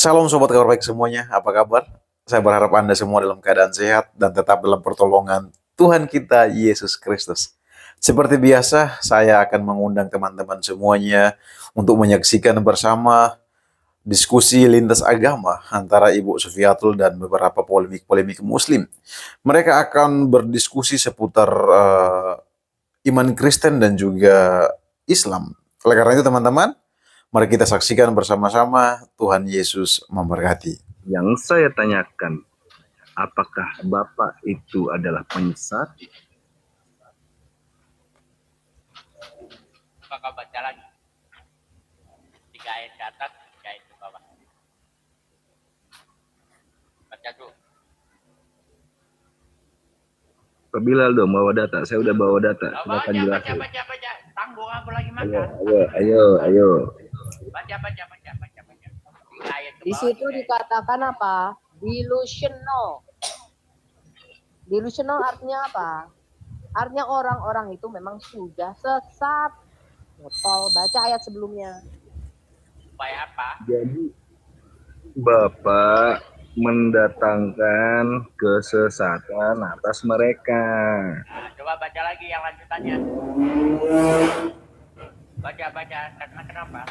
Salam sobat kabar baik semuanya, apa kabar? Saya berharap Anda semua dalam keadaan sehat dan tetap dalam pertolongan Tuhan kita Yesus Kristus. Seperti biasa, saya akan mengundang teman-teman semuanya untuk menyaksikan bersama diskusi lintas agama antara Ibu Sufiatul dan beberapa polemik-polemik Muslim. Mereka akan berdiskusi seputar iman Kristen dan juga Islam. Oleh karena itu teman-teman, mari kita saksikan bersama-sama. Tuhan Yesus memberkati. Yang saya tanyakan, apakah Bapak itu adalah penyesat? Apakah baca lagi? 3 ayat ke atas, 3 ayat ke bawah. Baca dulu. Pak Bilal dong bawa data, saya udah bawa data. Silakan jelasin. Baca. Tanggung aku lagi makan. Ayo. Baca. 3 ayat ke bawah. Di situ dikatakan apa? Delusional. Delusional artinya apa? Artinya orang-orang itu memang sudah sesat. Tol, baca ayat sebelumnya. Supaya apa? Jadi Bapak mendatangkan kesesatan atas mereka. Nah, coba baca lagi yang lanjutannya. Baca. Karena kenapa?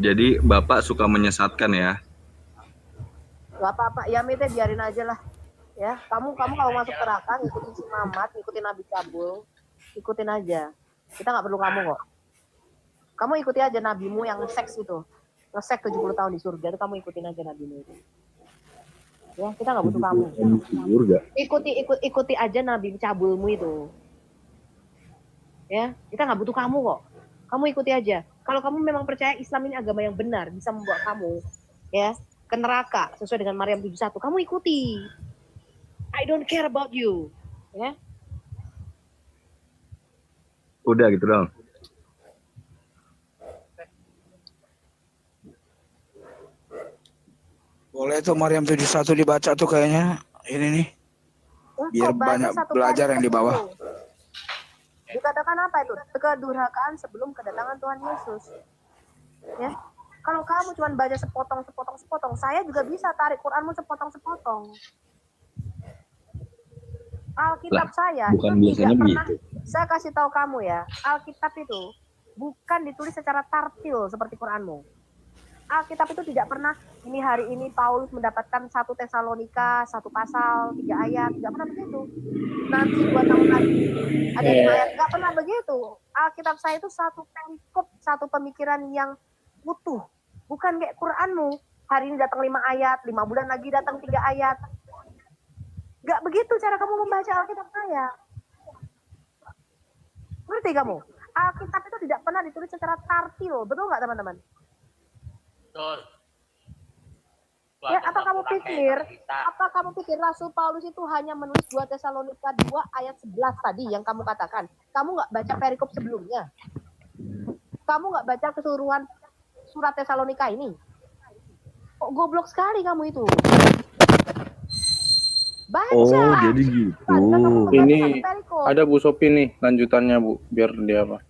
Jadi Bapak suka menyesatkan ya? Gak apa-apa, ya Mite biarin aja lah. Ya, kamu kalau masuk neraka ngikutin si Mamat, ngikutin Nabi Cabul, ikutin aja. Kita nggak perlu kamu kok. Kamu ikuti aja nabimu yang seks itu. Ngesek 70 tahun di surga itu kamu ikutin aja nabimu itu. Ya, kita nggak butuh kamu. Ikuti aja nabi cabulmu itu. Ya, kita nggak butuh kamu kok. Kamu ikuti aja. Kalau kamu memang percaya Islam ini agama yang benar, bisa membawa kamu ya ke neraka sesuai dengan Maryam 71, kamu ikuti. I don't care about you. Ya. Udah gitu dong. Boleh tuh Maryam 71 dibaca tuh kayaknya ini nih. Biar banyak belajar yang di bawah. Dikatakan apa itu? Kedurhakaan sebelum kedatangan Tuhan Yesus. Ya. Kalau kamu cuma baca sepotong, saya juga bisa tarik Quranmu sepotong-sepotong. Alkitab saya bukan itu biasanya tidak pernah, begitu. saya kasih tahu kamu ya, Alkitab itu bukan ditulis secara tartil seperti Quranmu. Alkitab itu tidak pernah ini hari ini Paulus mendapatkan 1 Tesalonika 1 pasal 3 ayat, tidak pernah begitu. Nanti 2 tahun lagi ada 5 ayat, nggak pernah begitu. Alkitab saya itu satu perikop, satu pemikiran yang utuh, bukan kayak Quranmu. Hari ini datang 5 ayat, 5 bulan lagi datang 3 ayat. Nggak begitu cara kamu membaca Alkitab saya. Ngerti kamu? Alkitab itu tidak pernah ditulis secara tartil, betul nggak teman-teman? Betul. Ya, apa kamu pikir Rasul Paulus itu hanya menulis 2 Tesalonika 2 ayat 11 tadi yang kamu katakan? Kamu nggak baca perikop sebelumnya? Kamu nggak baca keseluruhan surat Tesalonika ini? Kok goblok sekali kamu itu? Baca. Oh, jadi gitu. Ini ada Bu Sopi nih lanjutannya Bu, biar dia apa?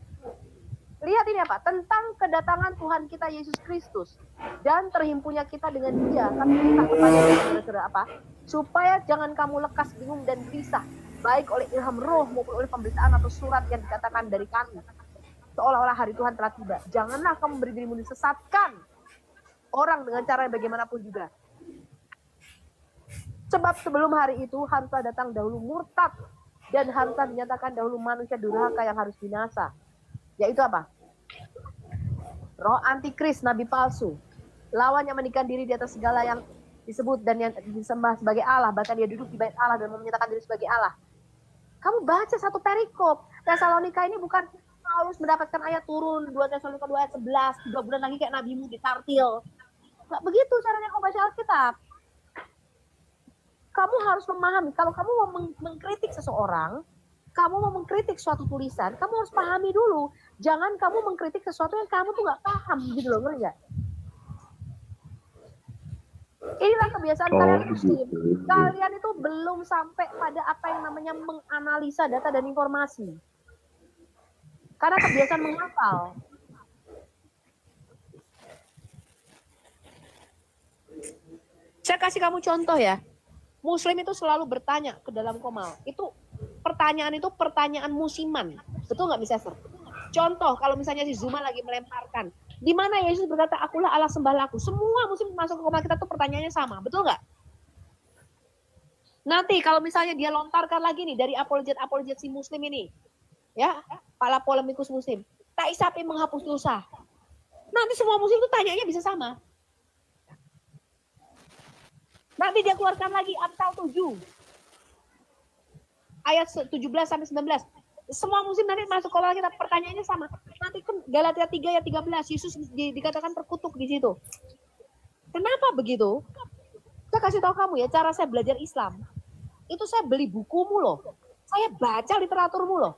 Lihat ini apa? Tentang kedatangan Tuhan kita Yesus Kristus dan terhimpunnya kita dengan Dia. Kami minta kepada saudara-saudara apa? Supaya jangan kamu lekas bingung dan gelisah, baik oleh ilham roh maupun oleh pemberitaan atau surat yang dikatakan dari kami. Seolah-olah hari Tuhan telah tiba. Janganlah kamu beri dirimu disesatkan orang dengan cara yang bagaimanapun juga. Sebab sebelum hari itu haruslah datang dahulu murtad dan haruslah dinyatakan dahulu manusia durhaka yang harus binasa. Yaitu apa? Roh antikris, nabi palsu. Lawan yang meninggikan diri di atas segala yang disebut dan yang disembah sebagai Allah. Bahkan dia duduk di bait Allah dan menyatakan diri sebagai Allah. Kamu baca satu perikop. Tesalonika ini bukan Paulus mendapatkan ayat turun 2 Tesalonika 2 ayat 11. 3 bulan lagi kayak nabimu ditartil. Nggak begitu caranya kamu baca Alkitab. Kamu harus memahami, kalau kamu mau mengkritik seseorang, kamu mau mengkritik suatu tulisan, kamu harus pahami dulu. Jangan kamu mengkritik sesuatu yang kamu tuh nggak paham, gitu loh, ngerti nggak? Inilah kebiasaan kalian Muslim. Kalian itu belum sampai pada apa yang namanya menganalisa data dan informasi. Karena kebiasaan menghafal. Saya kasih kamu contoh ya. Muslim itu selalu bertanya ke dalam komal. Itu pertanyaan musiman. Betul nggak, Miss Esther? Contoh, kalau misalnya si Zuma lagi melemparkan, di mana Yesus berkata, akulah Allah sembah laku. Semua muslim masuk ke komal kita tuh pertanyaannya sama. Betul nggak? Nanti kalau misalnya dia lontarkan lagi nih dari apologet si muslim ini, ya, para polemikus muslim, tak isapi menghapus dosa. Nanti semua muslim itu tanyanya bisa sama. Nanti dia keluarkan lagi Amsal 7 ayat 17 sampai 19. Semua muslim nanti masuk kolam kita pertanyaannya sama. Nanti kan Galatia 3 ayat 13 Yesus dikatakan terkutuk di situ. Kenapa begitu? Saya kasih tahu kamu ya, cara saya belajar Islam. Itu saya beli bukumu loh. Saya baca literaturmu loh.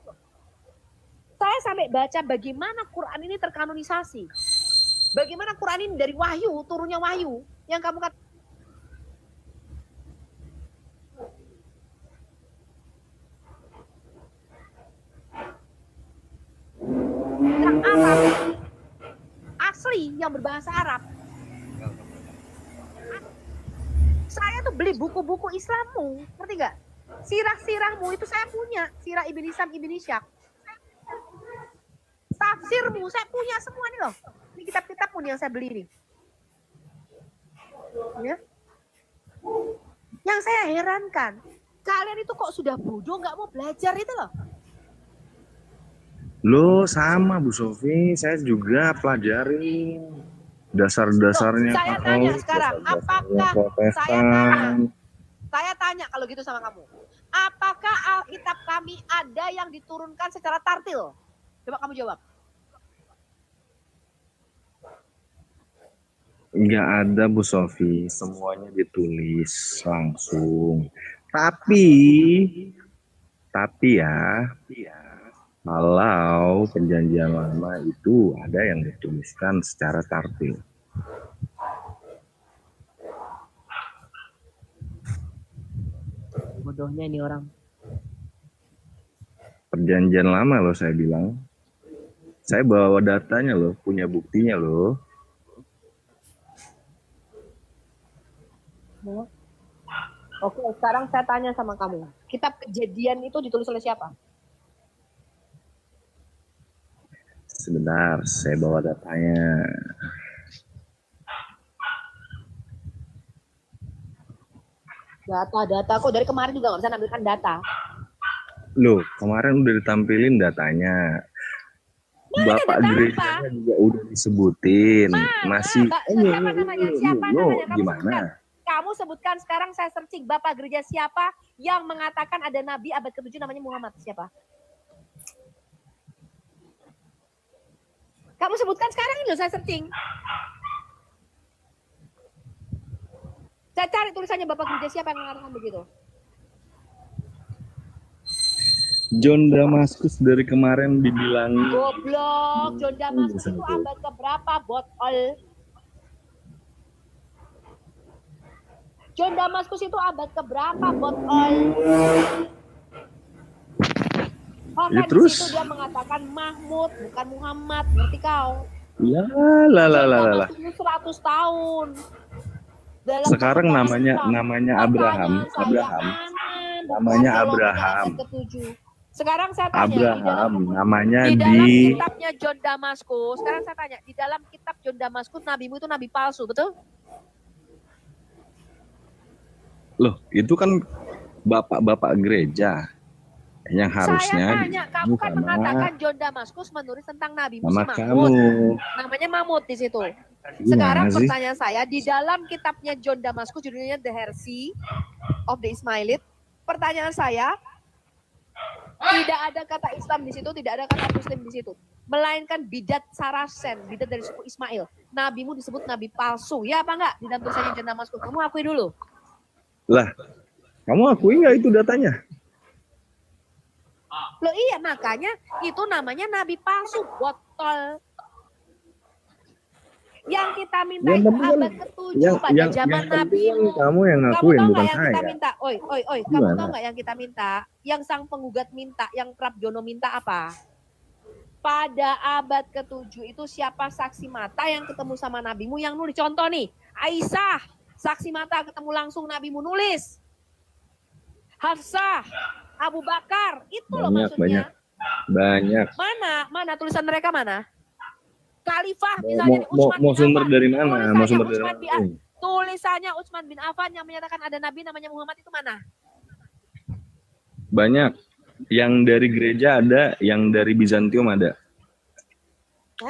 Saya sampai baca bagaimana Quran ini terkanonisasi. Bagaimana Quran ini dari wahyu, turunnya wahyu. Yang kamu kata yang Arab asli, yang berbahasa Arab. Saya tuh beli buku-buku Islammu, ngerti gak? Sirah-sirahmu itu saya punya, sirah Ibn Hisam, Ibn Ishaq. Tafsirmu saya punya semua nih loh. Ini kitab-kitab pun yang saya beli nih. Ya. Yang saya herankan, kalian itu kok sudah bodoh nggak mau belajar itu loh. Loh sama Bu Sofi, saya juga pelajarin dasar-dasarnya. Saya tanya sekarang, apakah saya tanya kalau gitu sama kamu, apakah Alkitab kami ada yang diturunkan secara tartil? Coba kamu jawab. Nggak ada Bu Sofi, semuanya ditulis langsung. Tapi ya, kalau perjanjian lama itu ada yang dituliskan secara tartil. Bodohnya ini orang. Perjanjian lama loh saya bilang. Saya bawa datanya loh, punya buktinya loh. Oke, sekarang saya tanya sama kamu. Kitab Kejadian itu ditulis oleh siapa? Sebentar, saya bawa datanya. Data kok dari kemarin juga nggak bisa nampilkan data. Loh, kemarin udah ditampilin datanya. Bapak gerejanya juga udah disebutin. Masih siapa namanya? Siapa namanya? Kamu gimana? sebutkan. Kamu sebutkan sekarang, saya searching Bapak gereja siapa yang mengatakan ada nabi abad ke-7 namanya Muhammad? Siapa? Kamu sebutkan sekarang ini loh, saya searching. Saya cari tulisannya Bapak gereja siapa yang mengatakan begitu. John Damaskus dari kemarin dibilang Goblok, John Damaskus itu abad keberapa, botol? John Damaskus itu abad keberapa, botol? Ya, Bahkan terus? di situ dia mengatakan Mahmud, bukan Muhammad, ngerti kau? Ya, lah. 100 tahun. Dalam sekarang namanya Abraham. Namanya Abraham. Sekarang saya tanya, namanya di dalam kitabnya John Damaskus. Sekarang saya tanya, di dalam kitab John Damaskus nabimu itu nabi palsu, betul? Loh, itu kan bapak-bapak gereja yang harusnya. Saya tanya, kamu kan mengatakan John Damaskus menulis tentang Nabi sama Musa kamu. Namanya Mahmud di situ. Gimana Sekarang sih? pertanyaan saya, di dalam kitabnya John Damaskus judulnya The Heresy of the Ismailite. Pertanyaan saya, tidak ada kata Islam di situ, tidak ada kata Muslim di situ, melainkan bidat Saracen, bidat dari suku Ismail. Nabimu disebut nabi palsu, ya apa enggak? Di dalam tulisannya John Damaskus, kamu akui dulu. Lah, kamu akui nggak itu datanya? Loh iya, makanya itu namanya nabi palsu, botol. Yang kita minta Yang itu penting kan- abad ke-7 pada zaman Nabimu. Kamu yang Kamu ngakuin, tahu bukan nggak yang kita saya. minta? Oi, kamu Gimana? tahu nggak yang kita minta? Yang sang penggugat minta, yang Prabjono minta apa? Pada abad ke-7 itu siapa saksi mata yang ketemu sama nabimu yang nulis? Contoh nih, Aisyah, saksi mata ketemu langsung Nabi nulis. Hafsah, Abu Bakar, itu loh maksudnya. Banyak. Mana tulisan mereka mana? Khalifah Mau misalnya Utsman bin sumber Affan. dari mana? Mau sumber dari mana? Tulisannya Utsman bin Affan yang menyatakan ada nabi namanya Muhammad itu mana? Banyak. Yang dari gereja ada, yang dari Bizantium ada.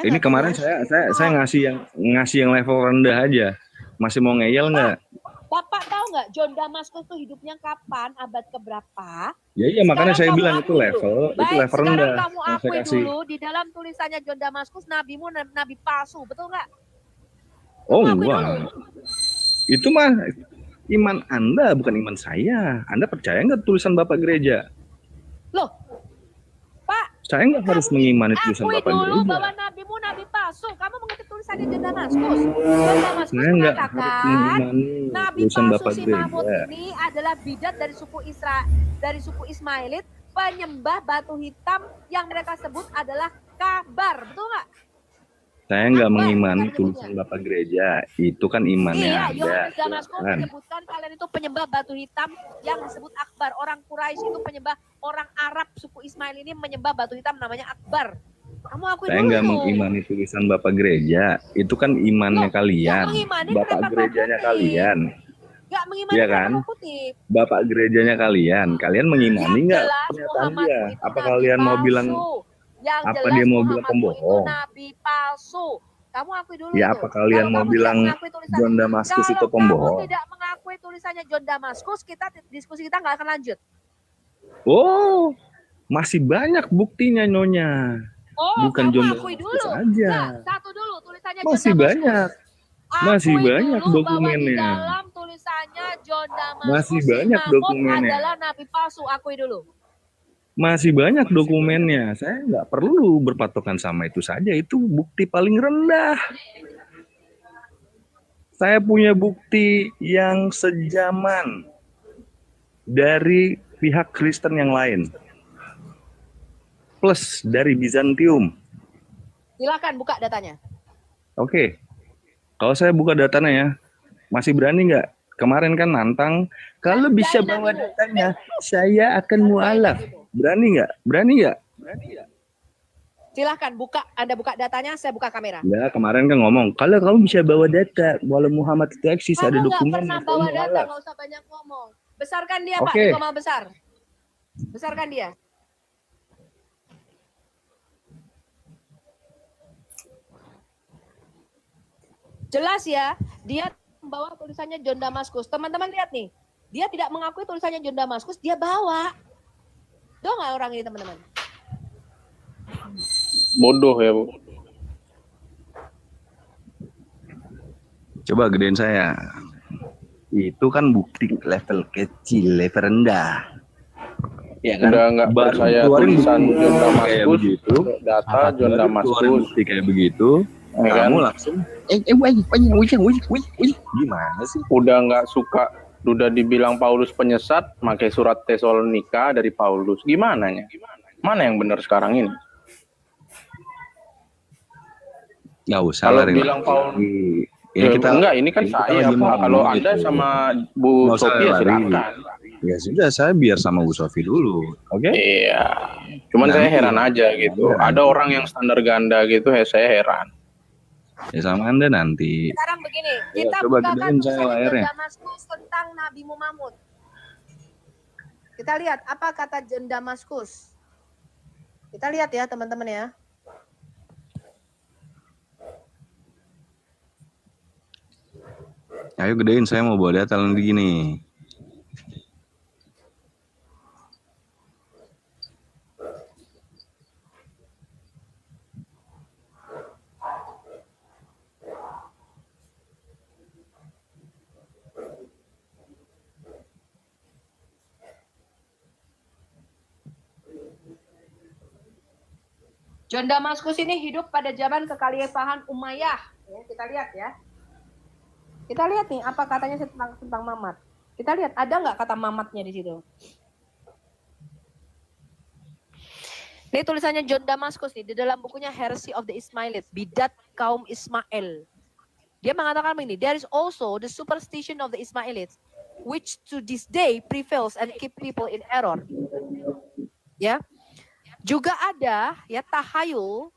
Ini kemarin saya ngasih yang level rendah aja. Masih mau ngeyel nggak? Bapak tahu nggak John Damaskus tuh hidupnya kapan, abad keberapa? Ya iya, makanya saya Sekarang bilang itu level rendah. Sekarang kamu akui dulu di dalam tulisannya John Damaskus nabimu nabi palsu, betul nggak? Oh enggak. Itu mah iman Anda bukan iman saya. Anda percaya nggak tulisan Bapak gereja? Loh, Pak, saya nggak harus mengimani tulisan Bapak gereja. Akui dulu bahwa nabimu nabi palsu. Kamu mengerti tulisannya John Damaskus? John Damaskus mengatakan nabi palsu si Mahmud ini adalah bidat dari suku suku Ismailit, penyembah batu hitam yang mereka sebut adalah kabar, betul nggak? Saya nggak mengimani tulisan Bapak gereja, itu kan imannya Iya, Anda. Yohanes Damaskus menyebutkan kalian itu penyembah batu hitam yang disebut Akbar. Orang Quraisy itu penyembah, orang Arab suku Ismail ini menyembah batu hitam namanya Akbar. Kamu akui Saya dulu. nggak mengimani tulisan Bapak gereja, itu kan imannya kalian. Bapak gerejanya kalian. Nggak mengimani ya kan? Bapak gerejanya kalian mengimani nggak pernyataan dia? Apa kalian mau bilang? Yang apa dia mau bilang pembohong? Nabi palsu. Kamu akui dulu. Ya apa kalian mau bilang John Damaskus itu pembohong? Kalau kamu tidak mengakui tulisannya John Damaskus, diskusi kita nggak akan lanjut. Oh, masih banyak buktinya Nyonya. Oh, bukan John akui Damaskus dulu. aja. Nah, satu dulu tulisannya masih John banyak. Damaskus. Masih banyak dokumennya. Di dalam tulisannya John Damaskus masih banyak dokumennya. Adalah nabi palsu, akui dulu. Masih banyak dokumennya. Saya nggak perlu berpatokan sama itu saja. Itu bukti paling rendah. Saya punya bukti yang sejaman dari pihak Kristen yang lain. Plus dari Bizantium. Silakan buka datanya. Oke. Kalau saya buka datanya ya, masih berani nggak? Kemarin kan nantang, kalau bisa bawa datanya, saya akan mualaf. Berani nggak? Berani nggak? Silahkan buka, Anda buka datanya, saya buka kamera. Ya kemarin kan ngomong, kalau kamu bisa bawa data, walau Muhammad itu eksis, ada dokumen. Kamu nggak pernah bawa data, nggak usah banyak ngomong. Besarkan dia Pak, di koma besar. Besarkan dia. Jelas ya, dia membawa tulisannya John Damaskus. Teman-teman lihat nih, dia tidak mengakui tulisannya John Damaskus, dia bawa. Tahu nggak orang ini teman-teman? Bodoh ya Bu. Coba gedein saya. Itu kan bukti level kecil, level rendah. Ya kan? Udah nggak baru saya tulisan John Damaskus, begitu. Data John Damaskus bukti kayak begitu. Ya kamu kan? Langsung gimana sih? Udah nggak suka, udah dibilang Paulus penyesat, pakai surat Tesalonika dari Paulus. Gimana nya? Mana yang benar sekarang ini? Nggak usah. Kalau bilang Paulus, ya, kita enggak. Ini kan saya Pak. Kalau Anda sama Bu Sofi silakan. Ya sudah, saya biar sama Bu Sofi dulu. Oke? Iya. Cuman saya heran aja gitu. Ada orang yang standar ganda gitu, saya heran. Ya sama Anda nanti. Sekarang begini, kita bukakan tulisan Damaskus tentang Nabi Muhammad. Kita lihat apa kata John Damaskus. Kita lihat ya teman-teman ya. Ayo gedein, saya mau bawa data nanti gini. John Damaskus ini hidup pada zaman kekhalifahan Umayyah. Ya, kita lihat ya. Kita lihat nih apa katanya tentang Mamat. Kita lihat ada nggak kata Mamatnya di situ. Ini tulisannya John Damaskus nih di dalam bukunya Heresy of the Ismailites, bidat kaum Ismail. Dia mengatakan begini, there is also the superstition of the Ismailites, which to this day prevails and keep people in error. Ya, juga ada ya tahayul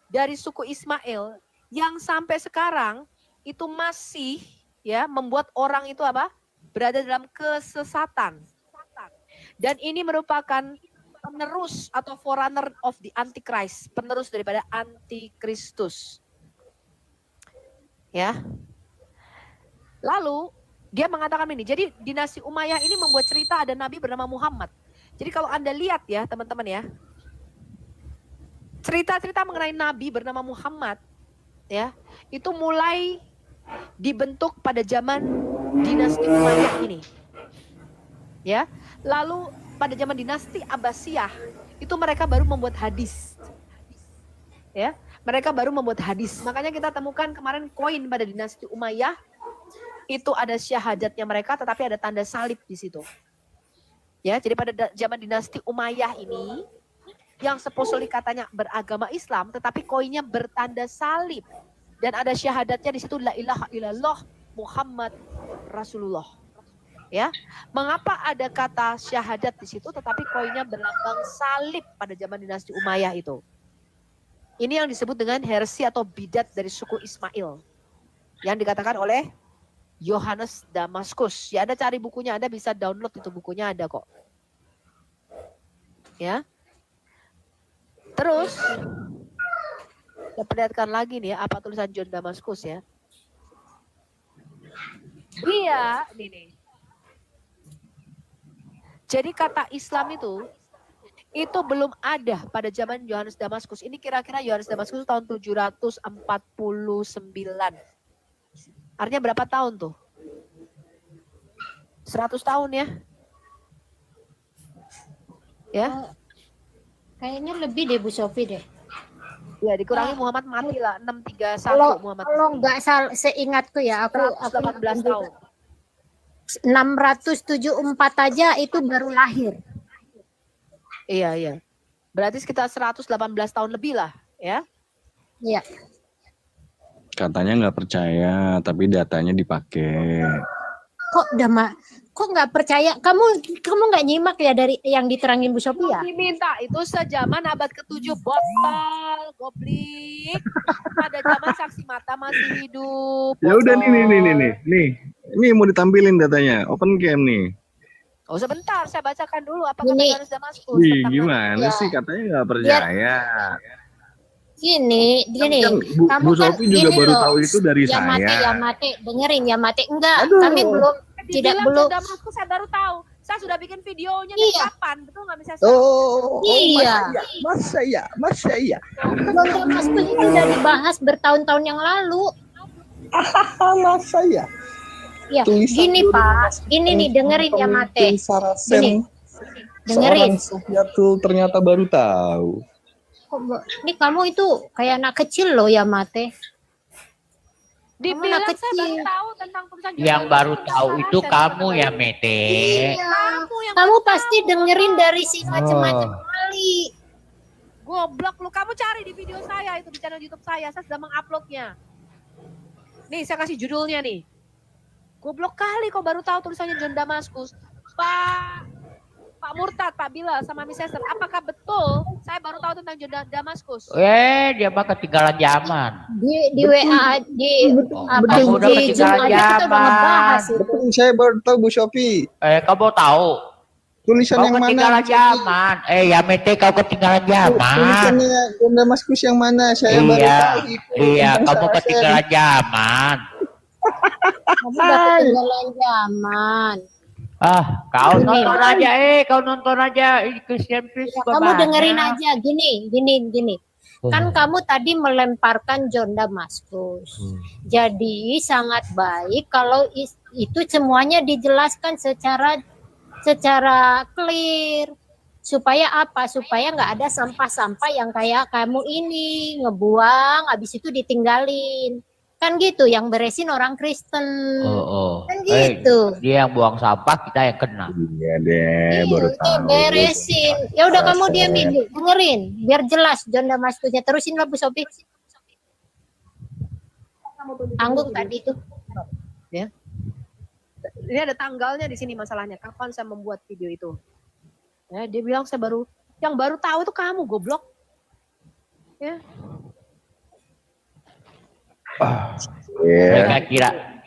dari suku Ismail yang sampai sekarang itu masih ya membuat orang itu apa? Berada dalam kesesatan. Dan ini merupakan penerus atau forerunner of the Antichrist, penerus daripada Antikristus. Ya. Lalu dia mengatakan ini, jadi dinasti Umayyah ini membuat cerita ada nabi bernama Muhammad. Jadi kalau Anda lihat ya teman-teman ya, cerita-cerita mengenai nabi bernama Muhammad ya, itu mulai dibentuk pada zaman dinasti Umayyah ini. Ya. Lalu pada zaman dinasti Abbasiyah itu mereka baru membuat hadis. Ya, mereka baru membuat hadis. Makanya kita temukan kemarin koin pada dinasti Umayyah itu ada syahadatnya mereka tetapi ada tanda salib di situ. Ya, jadi pada zaman dinasti Umayyah ini yang supposedly katanya beragama Islam tetapi koinnya bertanda salib dan ada syahadatnya di situ la ilaha illallah Muhammad Rasulullah. Ya, mengapa ada kata syahadat di situ tetapi koinnya berlambang salib pada zaman dinasti Umayyah itu? Ini yang disebut dengan heresi atau bidat dari suku Ismail yang dikatakan oleh Yohanes Damaskus. Ya, Anda cari bukunya, Anda bisa download itu bukunya ada kok. Ya. Terus kita perlihatkan lagi nih ya, apa tulisan John Damaskus ya. Dia nih. Jadi kata Islam itu belum ada pada zaman Yohanes Damaskus. Ini kira-kira Yohanes Damaskus tahun 749. Artinya berapa tahun tuh? 100 tahun ya? Ya? Kayaknya lebih deh Bu Sofi deh. Ya dikurangi Muhammad mati lah 631 Muhammad. Kalau nggak salah seingatku ya aku 18 tahun. 674 aja itu baru lahir. Iya. Berarti sekitar 118 tahun lebih lah, ya? Iya. Katanya nggak percaya, tapi datanya dipakai. Kok nggak percaya? Kamu nggak nyimak ya dari yang diterangin Bu Sofi ya? Diminta itu sejaman abad ke-7 botol, goblik. Pada zaman saksi mata masih hidup. Ya udah nih. Ini mau ditampilin datanya, open cam nih. Oh sebentar, saya bacakan dulu apa kata Yohanes Damaskus. Gimana sih katanya nggak percaya? Gini. Kan Bu Sofi juga baru tahu itu dari saya. Ya mate, dengerin ya mate. Enggak, kami belum belum. Damaskus saya baru tahu. Saya sudah bikin videonya kapan, betul nggak bisa? Iya. Masa ya. John Damaskus itu udah dibahas bertahun-tahun yang lalu. Masa ya. Ya, gini Pak, ini nih dengerin ya mate. Gini, dengerin. Sufiatul ternyata baru tahu. Ini kamu itu kayak anak kecil loh ya mate. Dibilang saya baru tahu tentang tulisan yang baru tahu itu kamu ya Mete. Kamu pasti dengerin dari si macam-macam kali. Goblok lu, kamu cari di video saya itu di channel YouTube saya sudah menguploadnya. Nih saya kasih judulnya nih. Goblok kali kok baru tahu tulisannya John Damaskus. Pak Murtad, Pak Bilal sama Miss Esther, apakah betul saya baru tahu tentang John Damaskus? Dia mah ketinggalan zaman. Di WA di ketinggalan zaman. Betul, saya baru tahu Bu Sofi. Kamu tahu? Tulisan kau yang mana? Ketinggalan zaman. Ya Mete, kau ketinggalan zaman. Tulisannya John Damaskus yang mana? Saya baru tahu itu. Iya, kamu ketinggalan zaman. Kamu udah ketinggalan zaman. Kau nonton aja, kau nonton aja Christian Priest. Kamu dengerin aja, gini. Kan kamu tadi melemparkan John Damaskus. Jadi sangat baik kalau itu semuanya dijelaskan secara clear. Supaya apa? Supaya nggak ada sampah-sampah yang kayak kamu ini ngebuang, habis itu ditinggalin. Kan gitu, yang beresin orang Kristen. Kan gitu. Dia yang buang sampah, kita yang kena. Iya deh, baru tahu. Beresin. Ya udah kamu diamin, dengerin, biar jelas John Damaskusnya. Terusin lah Bu Sofi. Tanggung tadi itu. Ya. Ini ada tanggalnya di sini masalahnya. Kapan saya membuat video itu? Ya, dia bilang yang baru tahu itu kamu, goblok. Ya.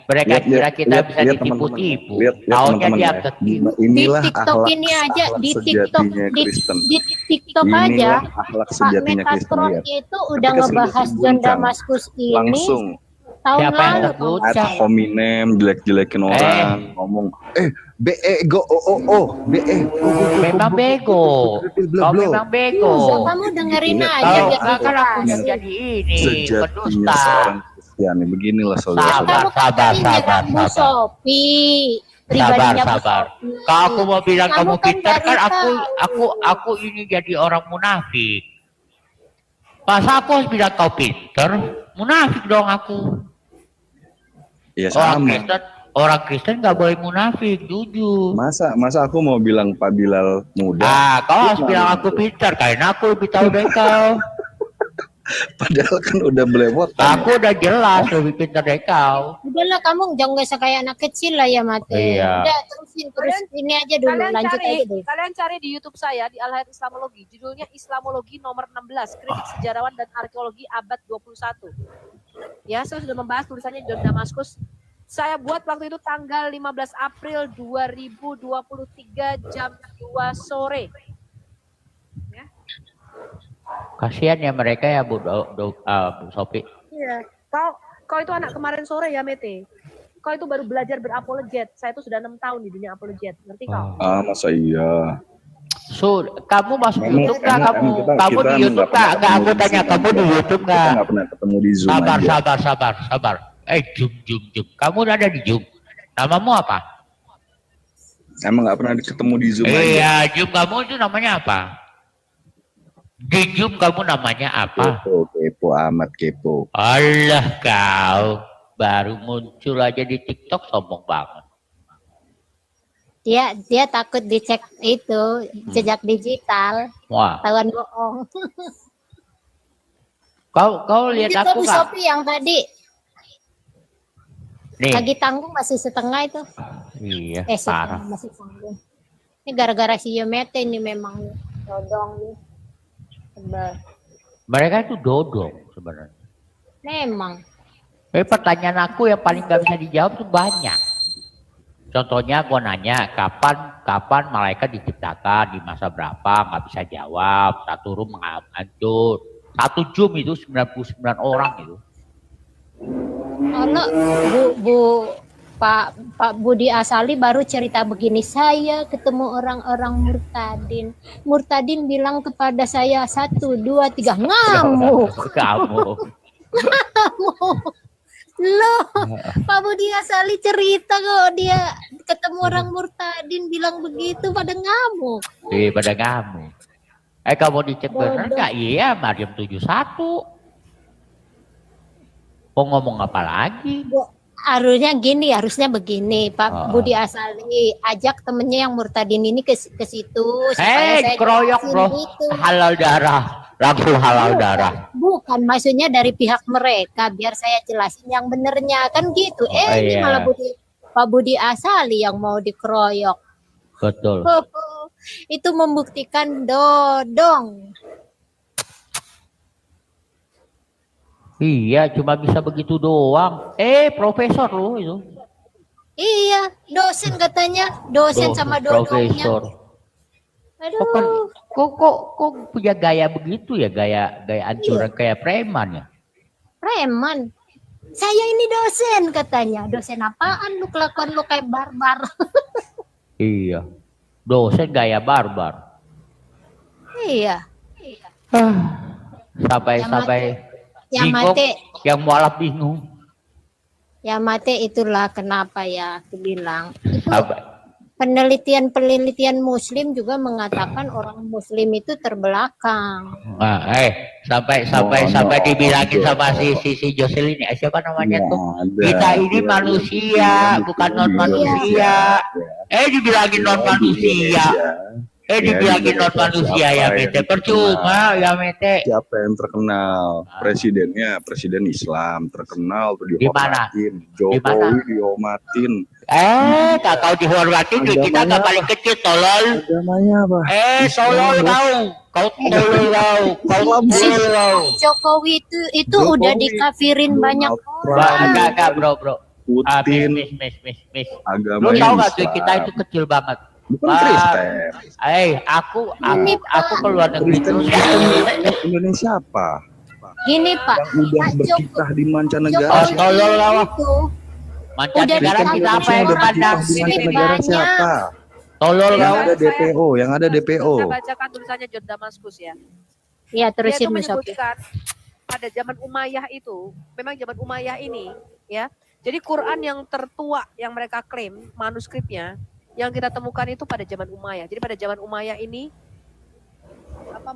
Mereka kira kita bisa ditipu-tipu. Taunya dia ketipu. Inilah Di TikTok akhlak, ini aja, akhlak di sejatinya TikTok, di Kristen. TikTok aja. Inilah akhlak Pak sejatinya Kristen. Metatron Lihat. itu udah Ketika ngebahas sudah John disebutkan, Damaskus ini langsung tahun Siapa yang lalu. sebut? ad hominem, jelek-jelekin orang, ngomong bego, Memang bego. Kau memang bego. Kamu dengerin Lihat. aja Kalau biar kan aku jelas. yang jadi ini sejatinya pedusta. seorang Kristiani. Beginilah saudara. Kamu kan Sabar. Bu Sofi, pribadinya Bu Sabar. Sofi. Kalau aku mau bilang Kamu kamu kan pintar kan baru aku ini jadi orang munafik. Masa aku harus bilang kau pintar? Munafik dong aku. Ya sama. Orang Kristen nggak boleh munafik, jujur. Masa aku mau bilang Pak Bilal muda? Kau harus bilang aku pintar karena aku lebih tahu dari kau. Padahal kan udah belepotan. Aku udah jelas lebih pintar dari kau. Udahlah kamu jangan usah kayak anak kecil lah ya Mate. Iya. Udah terusin terus ini aja dulu lanjut aja dulu. Kalian cari di YouTube saya di Al-Hayat Islamologi. Judulnya Islamologi nomor 16, Kritik Sejarawan dan Arkeologi abad 21. Ya, saya sudah membahas tulisannya John Damaskus. Saya buat waktu itu tanggal 15 April 2023 jam 2 sore. Ya. Kasihan ya mereka ya Bu Sofi. Iya. Kau itu anak kemarin sore ya Mete. Kau itu baru belajar berapologet. Saya itu sudah 6 tahun di dunia apologet. Ngerti kau? Masa iya. So, kamu masuk YouTube nggak? kita Kamu di YouTube nggak? Nggak, aku tanya kamu di YouTube Kita nggak? nggak pernah ketemu di Zoom Sabar. Jum. Kamu udah ada di Zoom. Namamu apa? Emang nggak pernah ketemu di Zoom aja. Iya, Zoom kamu itu namanya apa? Di Zoom kamu namanya apa? Kepo amat kepo. Allah kau baru muncul aja di TikTok sombong banget. Dia takut dicek itu jejak digital. Wah, Tawan bohong. kau lihat Itu aku Bu nggak? Sofi yang tadi Nih, lagi tanggung masih setengah itu. iya, Setengah parah. masih tanggung. Ini gara-gara si Yomete ini memang dodong nih. Sebel. Mereka itu dodong sebenarnya. Memang. Pertanyaan aku yang paling nggak bisa dijawab tuh banyak. Contohnya gue nanya kapan malaikat diciptakan, di masa berapa, nggak bisa jawab. Satu room hancur. Satu Zoom itu 99 orang itu. Kalau Pak Budi Asali baru cerita begini, saya ketemu orang-orang Murtadin bilang kepada saya 1, 2, 3 ngamuk. Kamu. Loh, Pak Budi Asali cerita kok dia ketemu orang Murtadin bilang begitu pada ngamuk. Pada kamu. Kamu dicek bener nggak? Iya, Mariam 71. Mau ngomong apa lagi? Harusnya begini, Pak Budi Asali ajak temennya yang Murtadin ini ke situ. Keroyok bro, gitu. halal darah, langsung halal darah. Bukan, maksudnya dari pihak mereka, biar saya jelasin yang benernya kan gitu. Ini malah Pak Budi Asali yang mau dikeroyok. Betul. Itu membuktikan dodong. Iya, cuma bisa begitu doang. Profesor lu itu. Iya, dosen katanya, dosen sama dodongnya. Profesor. Aduh. Kok punya gaya begitu ya, gaya ancuran kayak preman ya? Preman. Saya ini dosen katanya. Dosen apaan lu, kelakuan lu kayak barbar. Iya. Dosen gaya barbar. Iya. Sampai Yang bingung, mati. yang mualaf bingung. Ya mati itulah kenapa ya aku bilang. Itu Sampai penelitian Muslim juga mengatakan orang Muslim itu terbelakang. Sampai dibilangin sama si Jocelyn, siapa namanya tuh? Kita ini manusia, bukan non manusia. Dibilangin non manusia. Dibilangin non manusia ya mete, percuma ya mete. Siapa yang terkenal? Presidennya, presiden Islam terkenal tuh dihormatin. Jokowi dihormatin. Tak kau dihormatin, kita nggak paling kecil, tolol. Agamanya apa? Tolol kau tolol kau. Jokowi itu udah dikafirin banyak orang. Enggak bro. Putin. Miss. Agama Lu tahu nggak tuh kita itu kecil banget. Bukan Kristen. Aku ke luar negeri terus. Indonesia apa? Gini Pak, yang udah berkitah di mancanegara. Tolol lah. Mancanegara kita apa yang dipandang? Di mancanegara siapa? Tolol lah. Yang ada DPO. Saya bacakan tulisannya John Damaskus ya. Iya, Dia terusin itu Mas Sofi. menyebutkan pada zaman Umayyah itu, memang zaman Umayyah ini ya. Jadi Quran yang tertua yang mereka klaim manuskripnya yang kita temukan itu pada zaman Umayyah. Jadi pada zaman Umayyah ini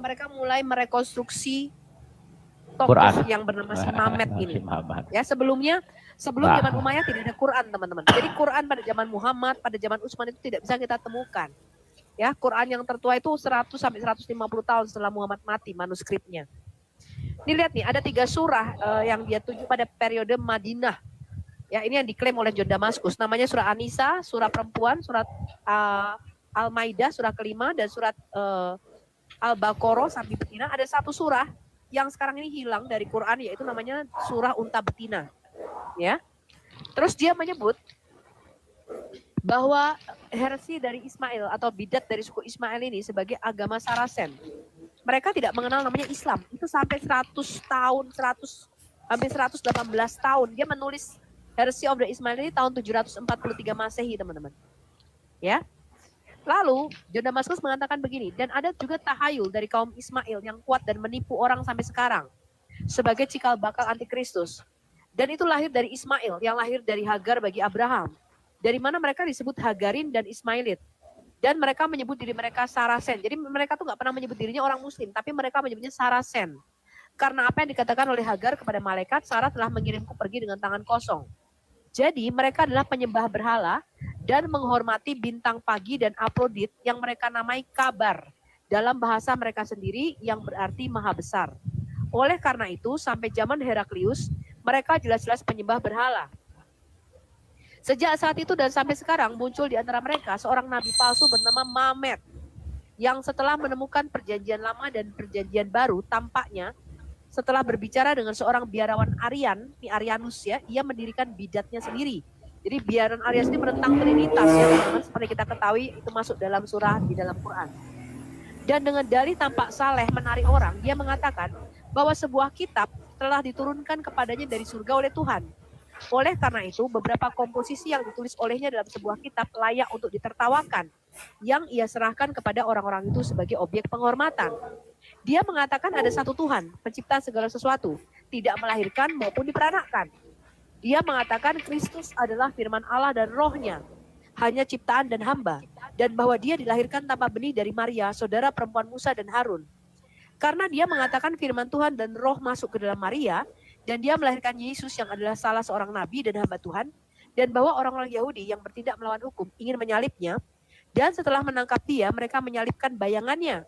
mereka mulai merekonstruksi tokoh yang bernama si Mamet ini. Ya, sebelum zaman Umayyah tidak ada Quran, teman-teman. Jadi Quran pada zaman Muhammad, pada zaman Utsman itu tidak bisa kita temukan. Ya, Quran yang tertua itu 100 sampai 150 tahun setelah Muhammad mati manuskripnya. Ini lihat nih, ada 3 surah yang dia tuju pada periode Madinah. Ya, ini yang diklaim oleh John Damaskus. Namanya surah An-Nisa, surah perempuan, surat Al-Maidah, surah kelima, dan surat Al-Baqarah sampai betina. Ada 1 surah yang sekarang ini hilang dari Quran, yaitu namanya surah Unta Betina. Ya, terus dia menyebut bahwa heresi dari Ismail atau bidat dari suku Ismail ini sebagai agama Saracen. Mereka tidak mengenal namanya Islam. Itu sampai 100 tahun, hampir 118 tahun. Dia menulis heresi of the Ismail ini tahun 743 Masehi, teman-teman. Ya. Lalu, John Damaskus mengatakan begini, dan ada juga tahayul dari kaum Ismail yang kuat dan menipu orang sampai sekarang sebagai cikal bakal antikristus. Dan itu lahir dari Ismail, yang lahir dari Hagar bagi Abraham. Dari mana mereka disebut Hagarin dan Ismailit. Dan mereka menyebut diri mereka Saracen. Jadi mereka tuh gak pernah menyebut dirinya orang Muslim, tapi mereka menyebutnya Saracen. Karena apa yang dikatakan oleh Hagar kepada malaikat, Sarah telah mengirimku pergi dengan tangan kosong. Jadi mereka adalah penyembah berhala dan menghormati bintang pagi dan Aphrodite yang mereka namai Kabar dalam bahasa mereka sendiri yang berarti maha besar. Oleh karena itu sampai zaman Heraklius mereka jelas-jelas penyembah berhala. Sejak saat itu dan sampai sekarang muncul di antara mereka seorang nabi palsu bernama Mamet yang setelah menemukan perjanjian lama dan perjanjian baru tampaknya setelah berbicara dengan seorang biarawan Arian, ini Arianus ya, ia mendirikan bidatnya sendiri. Jadi biarawan Arianus ini menentang Trinitas ya, teman-teman, seperti kita ketahui itu masuk dalam surah di dalam Quran. Dan dengan dalih tampak saleh menarik orang, dia mengatakan bahwa sebuah kitab telah diturunkan kepadanya dari surga oleh Tuhan. Oleh karena itu, beberapa komposisi yang ditulis olehnya dalam sebuah kitab layak untuk ditertawakan, yang ia serahkan kepada orang-orang itu sebagai objek penghormatan. Dia mengatakan ada satu Tuhan, pencipta segala sesuatu, tidak melahirkan maupun diperanakan. Dia mengatakan Kristus adalah firman Allah dan rohnya, hanya ciptaan dan hamba, dan bahwa dia dilahirkan tanpa benih dari Maria, saudara perempuan Musa dan Harun. Karena dia mengatakan firman Tuhan dan roh masuk ke dalam Maria, dan dia melahirkan Yesus yang adalah salah seorang nabi dan hamba Tuhan, dan bahwa orang-orang Yahudi yang bertindak melawan hukum ingin menyalibnya, dan setelah menangkap dia, mereka menyalibkan bayangannya.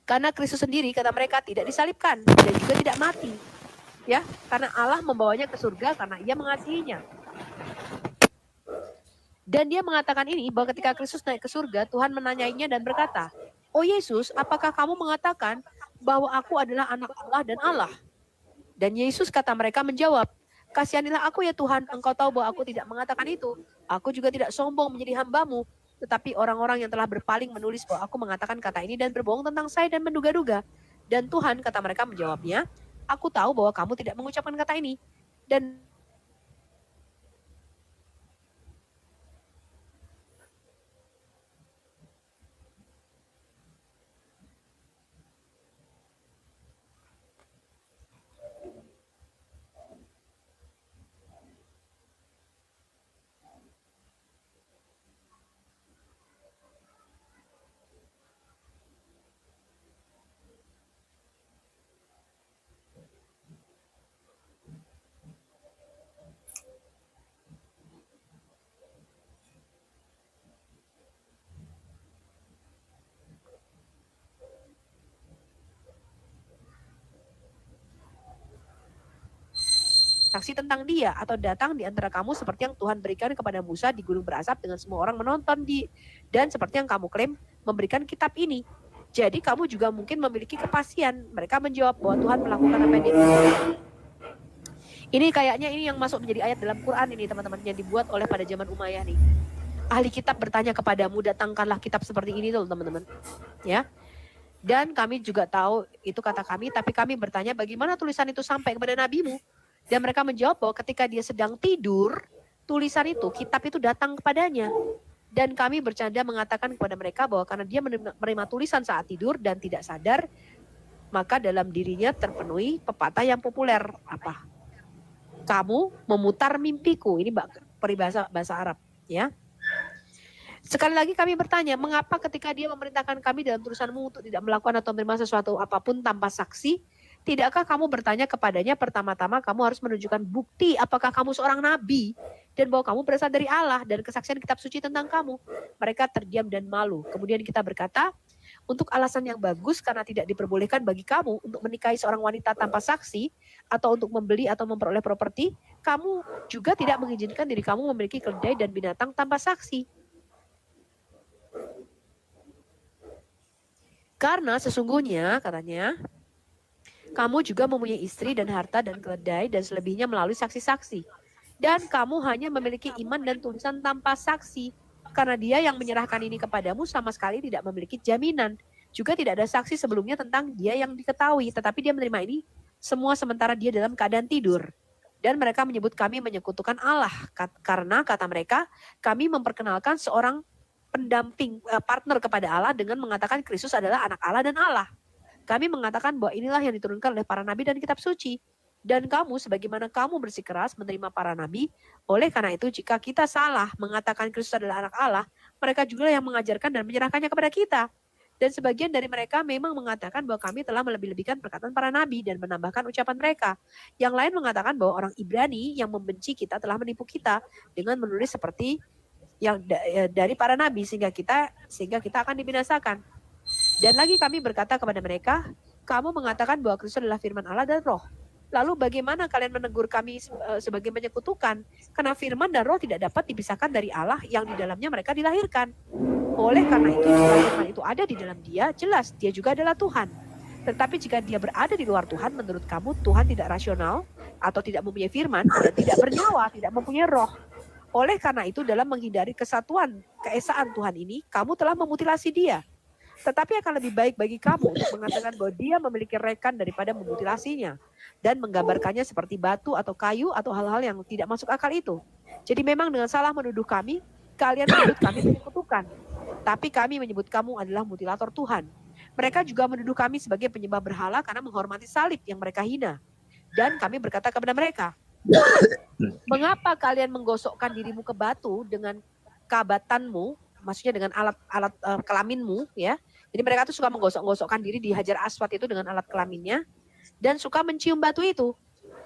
Karena Kristus sendiri, kata mereka, tidak disalibkan dan juga tidak mati. Ya, karena Allah membawanya ke surga karena ia mengasihinya. Dan dia mengatakan ini, bahwa ketika Kristus naik ke surga, Tuhan menanyainya dan berkata, "Oh Yesus, apakah kamu mengatakan bahwa aku adalah anak Allah dan Allah?" Dan Yesus kata mereka menjawab, "Kasihanilah aku ya Tuhan, engkau tahu bahwa aku tidak mengatakan itu. Aku juga tidak sombong menjadi hambamu. Tetapi orang-orang yang telah berpaling menulis bahwa aku mengatakan kata ini dan berbohong tentang saya dan menduga-duga. Dan Tuhan," kata mereka menjawabnya, "aku tahu bahwa kamu tidak mengucapkan kata ini. Dan saksi tentang dia, atau datang di antara kamu seperti yang Tuhan berikan kepada Musa di gunung berasap dengan semua orang menonton dan seperti yang kamu klaim memberikan kitab ini. Jadi kamu juga mungkin memiliki kepastian. Mereka menjawab bahwa Tuhan melakukan apa yang dia inginkan. Ini kayaknya ini yang masuk menjadi ayat dalam Quran ini teman-teman, yang dibuat oleh pada zaman Umayyah nih. Ahli kitab bertanya kepadamu, datangkanlah kitab seperti ini tuh teman-teman. Ya. Dan kami juga tahu itu kata kami, tapi kami bertanya bagaimana tulisan itu sampai kepada nabimu. Dan mereka menjawab bahwa ketika dia sedang tidur, tulisan itu, kitab itu datang kepadanya. Dan kami bercanda mengatakan kepada mereka bahwa karena dia menerima tulisan saat tidur dan tidak sadar, maka dalam dirinya terpenuhi pepatah yang populer. Apa? Kamu memutar mimpiku. Ini peribahasa bahasa Arab. Ya. Sekali lagi kami bertanya, mengapa ketika dia memerintahkan kami dalam tulisanmu untuk tidak melakukan atau menerima sesuatu apapun tanpa saksi, tidakkah kamu bertanya kepadanya pertama-tama kamu harus menunjukkan bukti apakah kamu seorang nabi dan bahwa kamu berasal dari Allah dan kesaksian kitab suci tentang kamu. Mereka terdiam dan malu. Kemudian kita berkata, untuk alasan yang bagus karena tidak diperbolehkan bagi kamu untuk menikahi seorang wanita tanpa saksi atau untuk membeli atau memperoleh properti, kamu juga tidak mengizinkan diri kamu memiliki keledai dan binatang tanpa saksi. Karena sesungguhnya, katanya, kamu juga mempunyai istri dan harta dan keledai dan selebihnya melalui saksi-saksi. Dan kamu hanya memiliki iman dan tulisan tanpa saksi. Karena dia yang menyerahkan ini kepadamu sama sekali tidak memiliki jaminan. Juga tidak ada saksi sebelumnya tentang dia yang diketahui. Tetapi dia menerima ini semua sementara dia dalam keadaan tidur. Dan mereka menyebut kami menyekutukan Allah. Karena kata mereka, kami memperkenalkan seorang pendamping, partner kepada Allah dengan mengatakan Kristus adalah anak Allah dan Allah. Kami mengatakan bahwa inilah yang diturunkan oleh para nabi dan kitab suci. Dan kamu, sebagaimana kamu bersikeras menerima para nabi, oleh karena itu jika kita salah mengatakan Kristus adalah anak Allah, mereka juga yang mengajarkan dan menyerahkannya kepada kita. Dan sebagian dari mereka memang mengatakan bahwa kami telah melebih-lebihkan perkataan para nabi dan menambahkan ucapan mereka. Yang lain mengatakan bahwa orang Ibrani yang membenci kita telah menipu kita dengan menulis seperti yang dari para nabi sehingga kita akan dibinasakan. Dan lagi kami berkata kepada mereka, kamu mengatakan bahwa Kristus adalah firman Allah dan roh. Lalu bagaimana kalian menegur kami sebagai menyekutukan? Karena firman dan roh tidak dapat dipisahkan dari Allah yang di dalamnya mereka dilahirkan. Oleh karena itu, jika firman itu ada di dalam dia, jelas dia juga adalah Tuhan. Tetapi jika dia berada di luar Tuhan, menurut kamu Tuhan tidak rasional atau tidak mempunyai firman, dan tidak bernyawa, tidak mempunyai roh. Oleh karena itu, dalam menghindari kesatuan, keesaan Tuhan ini, kamu telah memutilasi dia. Tetapi akan lebih baik bagi kamu untuk mengatakan bahwa dia memiliki rekan daripada memutilasinya dan menggambarkannya seperti batu atau kayu atau hal-hal yang tidak masuk akal itu. Jadi memang dengan salah menuduh kami, kalian menyebut kami menyekutukan. Tapi kami menyebut kamu adalah mutilator Tuhan. Mereka juga menuduh kami sebagai penyembah berhala karena menghormati salib yang mereka hina. Dan kami berkata kepada mereka, mengapa kalian menggosokkan dirimu ke batu dengan kabatanmu, maksudnya dengan alat kelaminmu, ya? Jadi mereka tuh suka menggosok-gosokkan diri di Hajar Aswad itu dengan alat kelaminnya dan suka mencium batu itu.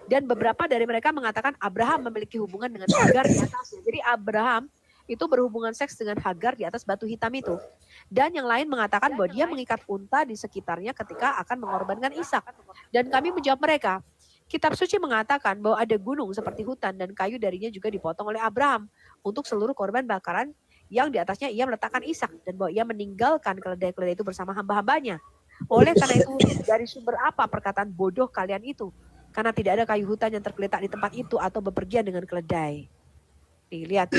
Dan beberapa dari mereka mengatakan Abraham memiliki hubungan dengan Hagar di atasnya. Jadi Abraham itu berhubungan seks dengan Hagar di atas batu hitam itu. Dan yang lain mengatakan bahwa dia mengikat unta di sekitarnya ketika akan mengorbankan Ishak. Dan kami menjawab mereka, Kitab suci mengatakan bahwa ada gunung seperti hutan dan kayu darinya juga dipotong oleh Abraham untuk seluruh korban bakaran yang di atasnya ia meletakkan Ishak dan bahwa ia meninggalkan keledai-keledai itu bersama hamba-hambanya. Oleh karena itu, dari sumber apa perkataan bodoh kalian itu? Karena tidak ada kayu hutan yang tergeletak di tempat itu atau bepergian dengan keledai. Nih, lihat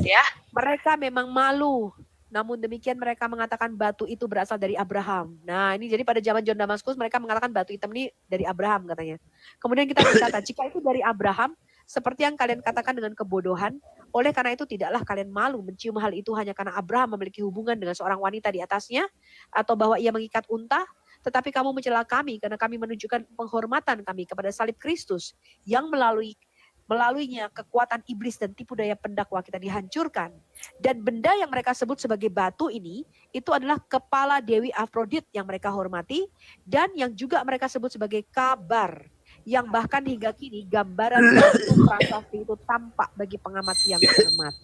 ya. Mereka memang malu. Namun demikian mereka mengatakan batu itu berasal dari Abraham. Nah, ini jadi pada zaman John Damaskus mereka mengatakan batu hitam ini dari Abraham katanya. Kemudian kita berkata, jika itu dari Abraham, seperti yang kalian katakan dengan kebodohan, oleh karena itu tidaklah kalian malu mencium hal itu hanya karena Abraham memiliki hubungan dengan seorang wanita di atasnya, atau bahwa ia mengikat unta, tetapi kamu mencela kami karena kami menunjukkan penghormatan kami kepada salib Kristus yang melaluinya kekuatan iblis dan tipu daya pendakwa kita dihancurkan. Dan benda yang mereka sebut sebagai batu ini, itu adalah kepala Dewi Afrodit yang mereka hormati, dan yang juga mereka sebut sebagai kabar, yang bahkan hingga kini gambaran batu prasasti itu tampak bagi pengamat yang cermat.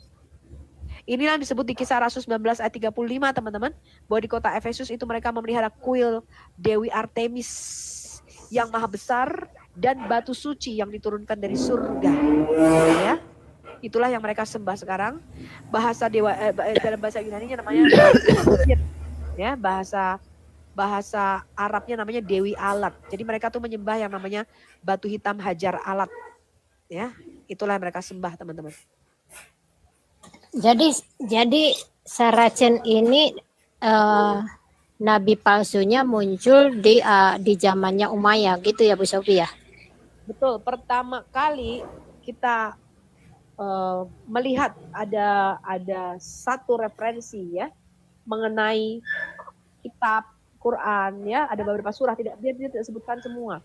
Inilah yang disebut di Kisah Rasul 19 ayat 35 teman-teman, bahwa di kota Efesus itu mereka memelihara kuil Dewi Artemis yang maha besar, dan batu suci yang diturunkan dari surga. Ya, itulah yang mereka sembah sekarang. Bahasa dalam bahasa Yunani namanya ya, bahasa Arabnya namanya Dewi Alat. Jadi mereka tuh menyembah yang namanya batu hitam Hajar Alat. Ya, itulah yang mereka sembah, teman-teman. Jadi Saracen ini nabi palsunya muncul di zamannya Umayyah gitu ya Bu Sofi ya? Betul, pertama kali kita melihat ada satu referensi ya mengenai kitab Quran ya, ada beberapa surah, dia tidak sebutkan semua.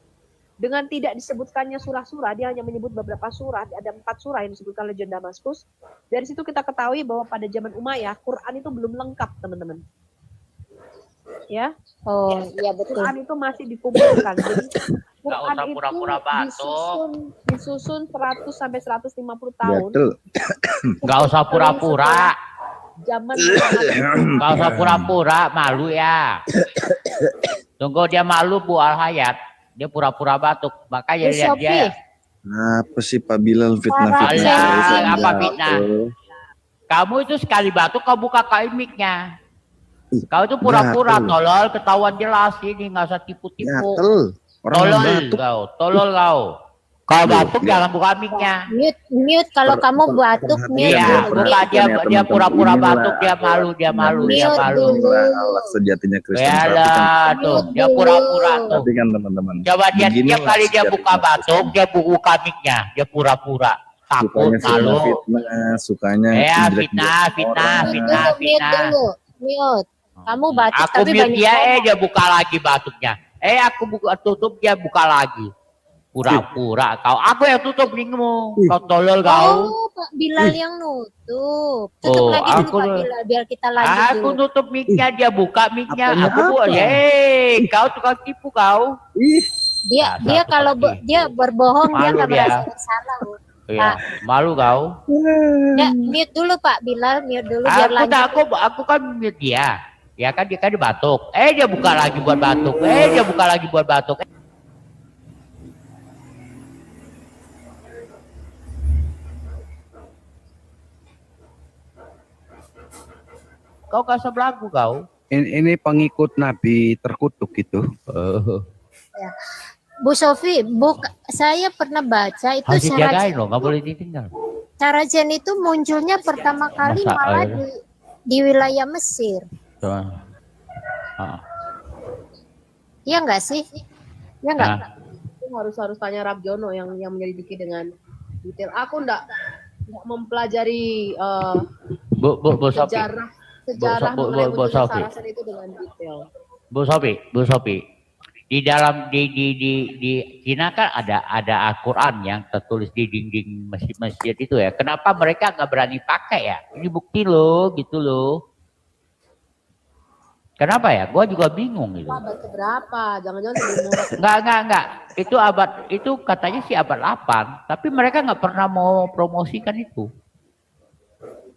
Dengan tidak disebutkannya surah-surah, dia hanya menyebut beberapa surah, ada 4 surah yang disebutkan oleh John Damaskus. Dari situ kita ketahui bahwa pada zaman Umayyah, Quran itu belum lengkap, teman-teman. Ya. Oh, iya betul. Quran itu masih dikumpulkan. Jadi Quran itu pura-pura disusun 100 sampai 150 tahun. Betul. Nggak usah pura-pura. Zaman Nggak usah pura-pura, malu ya. Tunggu dia malu Bu Al-Hayat. Dia pura-pura batuk. Makanya lihat dia. Apa sih Pak Bilal fitnah-fitnah? Alah, apa fitnah? Kamu itu sekali batuk kau buka mic-nya. Kau itu pura-pura, tolol, ketahuan jelas ini, nggak usah tipu-tipu. Tolol kau. Kalau batuk jangan buka mic-nya. Mute kalau kamu batuk mute. Iya, buka dia pura-pura batuk, dia malu. Allah sejatinya Kristen. Ya tuh, dia pura-pura tuh. Tapi kan teman-teman. Coba dia tiap kali dia buka batuk, dia buka mic-nya, dia pura-pura. Takut, malu. Sukanya fitnah. Mute. Kamu batuk aku tapi mute dia buka lagi batuknya. Aku tutup dia buka lagi. Pura-pura kau. Aku yang tutup linkmu. Kau tolol kau. Oh, Pak Bilal yang nutup. Tutup lagi dulu Pak Bilal biar kita lanjut Aku dulu. tutup mic-nya, dia buka mic-nya. Aku buat. Kau tukang tipu kau. Dia kalau dia berbohong dia nggak merasa bersalah. Iya, malu kau. Ya, mute dulu Pak Bilal, mute dulu biar lanjut. Aku kan mute dia. Ya kan dia batuk. Dia buka lagi buat batuk. Dia buka lagi buat batuk. Kau kasih belagu kau. Ini pengikut Nabi terkutuk gitu. Ya. Bu Sofi, saya pernah baca itu harus dijagain loh, nggak boleh ditinggal. Saracen itu munculnya pertama kali malah di wilayah Mesir. Iya nggak sih? Iya nggak? Harus tanya Rabjono yang menyelidiki dengan detail. Aku nggak mempelajari sejarah mengenai munculnya Saracen itu dengan detail. Bu Sofi, di dalam di Cina kan ada Al-Quran yang tertulis di dinding masjid itu ya. Kenapa mereka nggak berani pakai ya? Ini bukti loh, gitu loh. Kenapa ya? Gua juga bingung gitu. Abad keberapa? Jangan-jangan Enggak. Itu katanya sih abad 8, tapi mereka nggak pernah mau promosikan itu.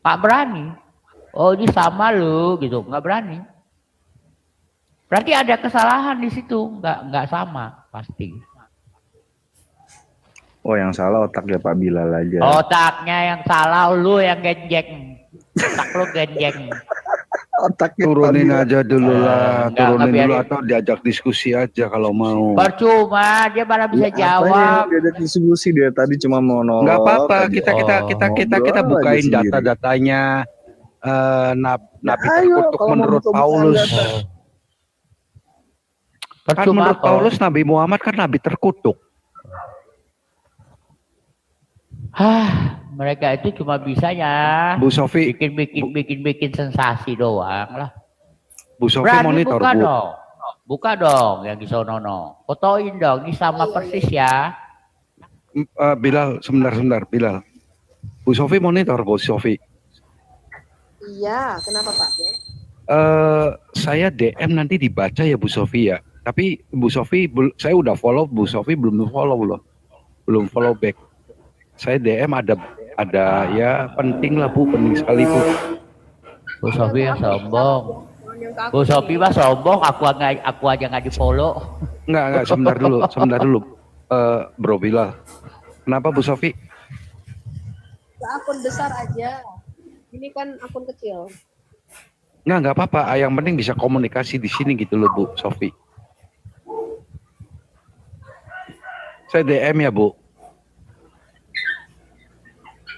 Nggak berani. Oh ini sama loh gitu, nggak berani. Berarti ada kesalahan di situ, nggak sama pasti. Oh yang salah otak ya Pak Bilal aja. Otaknya yang salah, lu yang genjeng. Otak lu genjeng. Otaknya turunin aja dulu lah, turunin dulu biarin. atau diajak diskusi aja kalau mau. Percuma, dia mana bisa jawab. Dia ada diskusi, dia tadi cuma mau nolak. Nggak apa-apa, kita bukain data-datanya. Nabi terkutuk menurut Paulus. Kan menurut Paulus Nabi Muhammad kan Nabi terkutuk. Mereka itu cuma bisanya Bu Sofi bikin sensasi doang lah. Bu Sofi berani monitor buka Bu. dong. Buka dong yang di sono. Fotoin dong, ini sama persis ya. Bilal, sebentar Bilal. Bu Sofi monitor Bu Sofi. Iya, kenapa Pak? Saya DM nanti dibaca ya Bu Sofi ya. Tapi Bu Sofi, saya udah follow, Bu Sofi belum follow loh. Belum follow back. Saya DM ada ya penting lah Bu, penting sekali Bu. Bu Sofi yang sombong. Bu Sofi mah sombong, aku aja nggak di follow. Enggak, sebentar dulu. Bro Bilal. Kenapa Bu Sofi? Ke akun besar aja. Ini kan akun kecil. Nggak apa-apa. Yang penting bisa komunikasi di sini gitu loh Bu Sofi. Saya DM ya Bu.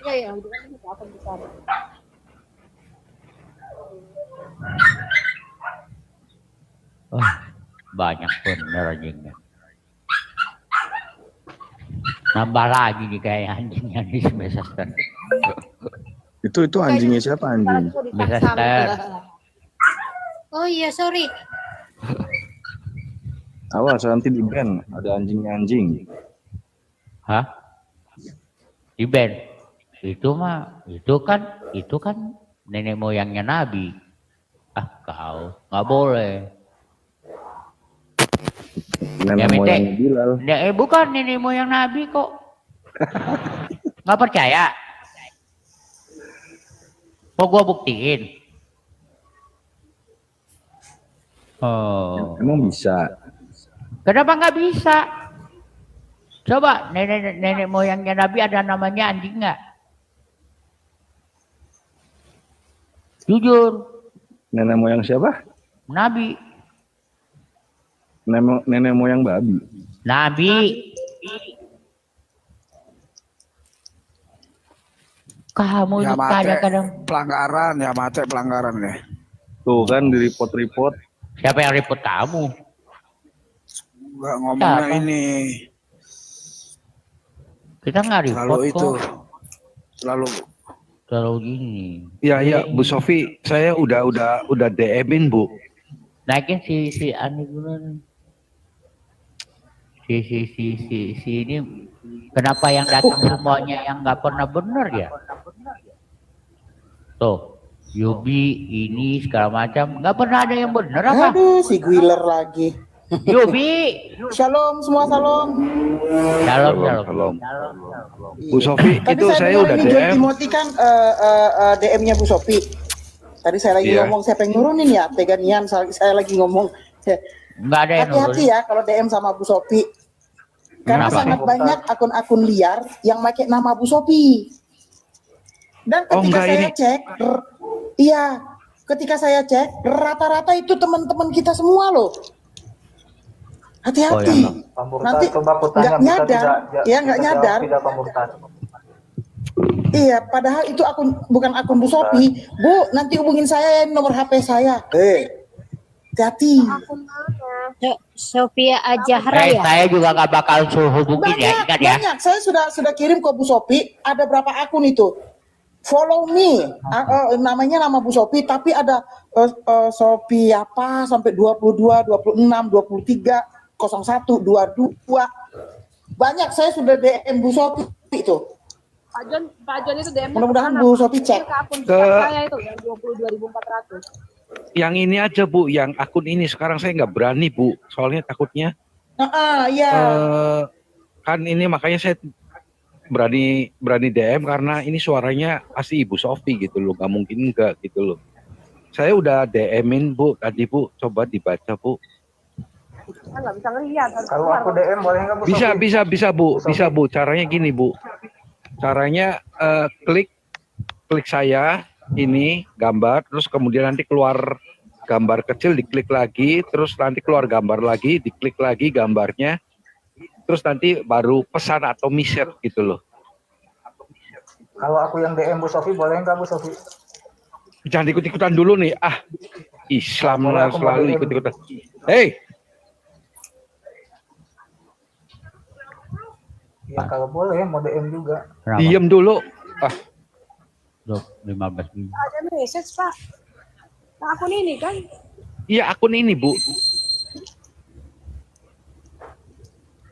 Iya, udah kan ke akun besar. Oh, banyak bener anjingnya. Nambah lagi nih kayak anjingnya di semester. Itu anjingnya siapa anjing? Semester. Oh iya, sorry. Awas nanti di band ada anjingnya anjing. Hah? Di band? Itu mah, itu kan nenek moyangnya Nabi. Ah, kau nggak boleh. Nenek moyangnya Bilal. Bukan nenek moyang Nabi kok. Nggak percaya? Mau gua buktiin? Oh. Emang bisa? Kenapa nggak bisa? Coba nenek moyangnya Nabi ada namanya anjing nggak? Jujur. Nenek moyang siapa? Nabi. Nenek moyang babi. Nabi. Kamu Ya itu kadang-kadang pelanggaran, ya mate pelanggaran deh. Tuh kan di report. siapa yang repot kamu? Enggak ngomongnya Siapa? ini. Kita nggak Selalu repot itu. kok. Selalu Gini. Iya Bu Sofi, saya udah DM-in Bu. Naikin si Ani dulu nih. Si ini kenapa yang datang semuanya yang nggak pernah benar ya? Tuh, Yubi ini segala macam nggak pernah ada yang benar apa? Aduh, si Gwiller lagi. Yubi, Shalom semua, shalom. Shalom. Bu Sofi, Tadi itu saya dengar udah ini John DM. Timothy kan DM-nya Bu Sofi. Tadi saya lagi Iya. ngomong, siapa yang nurunin ya? Teganian, saya lagi ngomong. Nggak ada yang Hati-hati ya kalau DM sama Bu Sofi. Karena Kenapa? sangat banyak akun-akun liar yang pakai nama Bu Sofi. Dan ketika enggak, saya ini. cek, ketika saya cek, rata-rata itu teman-teman kita semua loh. Hati-hati. Nanti nggak nyadar, nggak nyadar. Iya, padahal itu bukan akun Bu Sofi. Bu, nanti hubungin saya ya, nomor HP saya. Hati-hati. Akun mana? Sofia Ajahra ya. Saya juga nggak bakal suruh hubungin ya, ingat ya. Banyak. Saya sudah kirim ke Bu Sofi. Ada berapa akun itu? Follow me. Namanya nama Bu Sofi, tapi ada Sofi apa sampai 22, 26, 23, 01, 22. Banyak. Saya sudah DM Bu Sofi itu. Pak John itu DM-nya Mudah-mudahan kemana, Bu Pak? Sofi cek. Ke akun besar saya itu yang 22.400. Yang ini aja Bu, yang akun ini sekarang saya nggak berani Bu, soalnya takutnya. Iya. Kan ini makanya saya berani DM karena ini suaranya asli Ibu Sofi gitu loh, nggak mungkin enggak gitu loh. Saya udah DM-in Bu tadi Bu, coba dibaca Bu. Kan nggak bisa ngeliat. Kalau aku DM boleh nggak Bu? Bisa Bu. Caranya gini Bu. Caranya klik saya ini gambar, terus kemudian nanti keluar gambar kecil, diklik lagi, terus nanti keluar gambar lagi, diklik lagi gambarnya, terus nanti baru pesan atau message gitu loh. Kalau aku yang DM Bu Sofi boleh nggak Bu Sofi? Jangan ikut-ikutan dulu nih, Islam lah selalu ikut-ikutan. Hei, Ya kalau boleh mau DM juga. diem dulu. 15 ribu. Ada message Pak. Nah, akun ini kan. Iya akun ini Bu.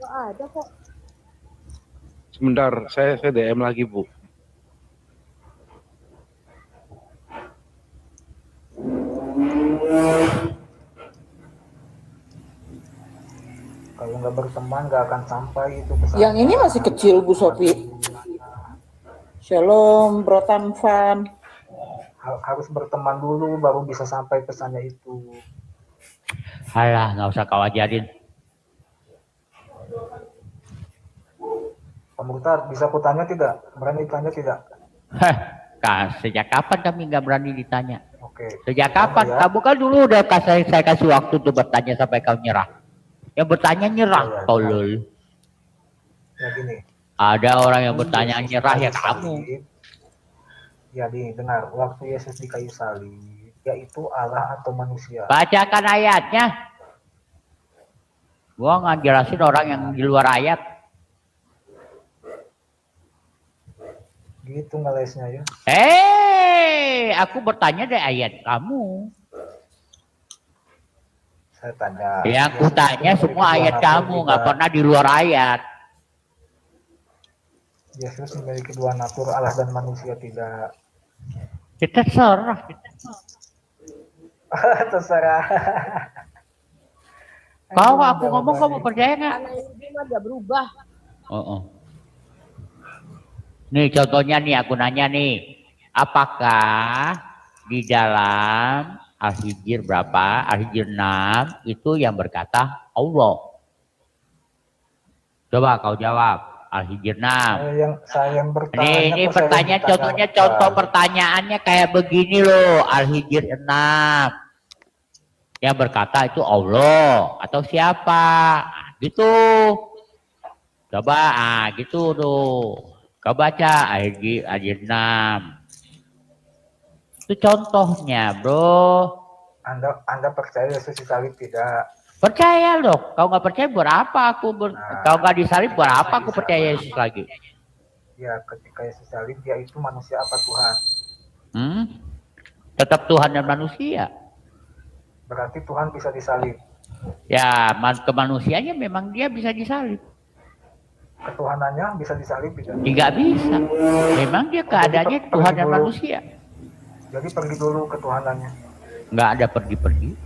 Nggak ada kok. Sebentar, saya DM lagi Bu. Kalau nggak berteman nggak akan sampai itu pesan. Yang ini masih kecil Bu Sofi. Shalom, Bro Tanfan. Harus berteman dulu baru bisa sampai pesannya itu. Halah, nggak usah kau ajarin. Pak Murtad, bisa aku tanya tidak? Berani tanya tidak? Sejak kapan kami nggak berani ditanya? Oke. Sejak kapan? Ya. Kamu kan dulu udah saya kasih waktu untuk bertanya sampai kau nyerah. Yang bertanya nyerah, tolol. Ya gini. Ada orang yang bertanya nyerah ya kamu. Ya dengar, waktu Yesus di kayu salib, yaitu Allah atau manusia. Bacakan ayatnya. Gua nggak jelasin orang yang di luar ayat. Gitu ngelesnya ya. Aku bertanya dari ayat kamu. Saya tanya. Yang aku tanya semua ayat kamu, nggak pernah di luar ayat. Yesus memiliki dua natur, Allah dan manusia tidak. Kita terserah. Terserah. Kalau aku ngomong kamu percaya nggak? Karena ini mah dia berubah. Nih contohnya nih aku nanya nih, apakah di dalam Al-Hijr berapa? Al-Hijr 6 itu yang berkata Allah. Coba kau jawab. Al-Hijr 6. Saya yang bertanya. Ini pertanyaan contohnya contoh pertanyaannya kayak begini loh. Al-Hijr 6. Yang berkata itu Allah atau siapa? Gitu. Coba gitu tuh. Kau baca ayat 6. Itu contohnya, bro. Anda percaya Yesus disalib tidak? Percaya loh. Kau nggak percaya buat apa aku kau nggak disalib buat apa aku percaya Yesus lagi? Ya, ketika Yesus disalib dia itu manusia apa Tuhan? Tetap Tuhan dan manusia. Berarti Tuhan bisa disalib. Ya, kemanusiaannya memang dia bisa disalib. Ketuhanannya bisa disalib tidak? Tidak bisa. Memang dia keadaannya Tuhan dan manusia. Jadi pergi dulu ketuhanannya. Nggak ada pergi-pergi.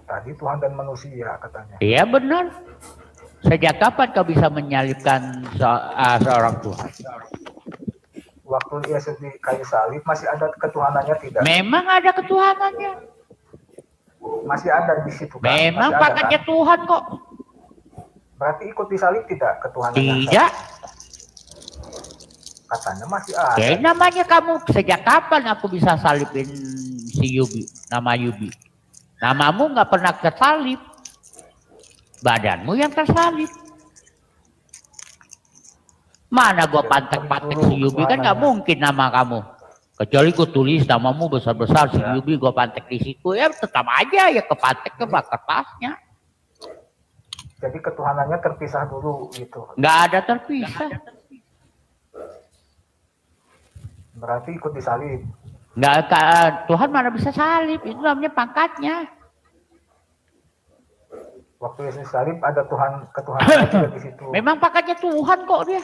Tadi Tuhan dan manusia katanya. Iya benar. Sejak kapan kau bisa menyalibkan seorang Tuhan? Waktu Yesus di kayu salib masih ada ketuhanannya tidak? Memang ada ketuhanannya. Masih ada di situ kan? Memang pakatnya kan? Tuhan kok. Berarti ikut disalib tidak ketuhanannya? Tidak. Katanya masih ada. Namanya kamu sejak kapan aku bisa salibin si Yubi, nama Yubi? Namamu nggak pernah tersalib. Badanmu yang tersalib. Mana gua pantek-pantek si Yubi kan nggak mungkin nama kamu. Kecuali ku tulis namamu besar-besar si Yubi gua pantek di situ ya tetap aja ya kepantek ke kertasnya. Jadi ketuhanannya terpisah dulu gitu. Nggak ada terpisah. Berarti ikut disalib. Nggak, Tuhan mana bisa salib, itu namanya pangkatnya. Waktu Yesus salib ada ketuhanan juga di situ. Memang pangkatnya Tuhan kok dia.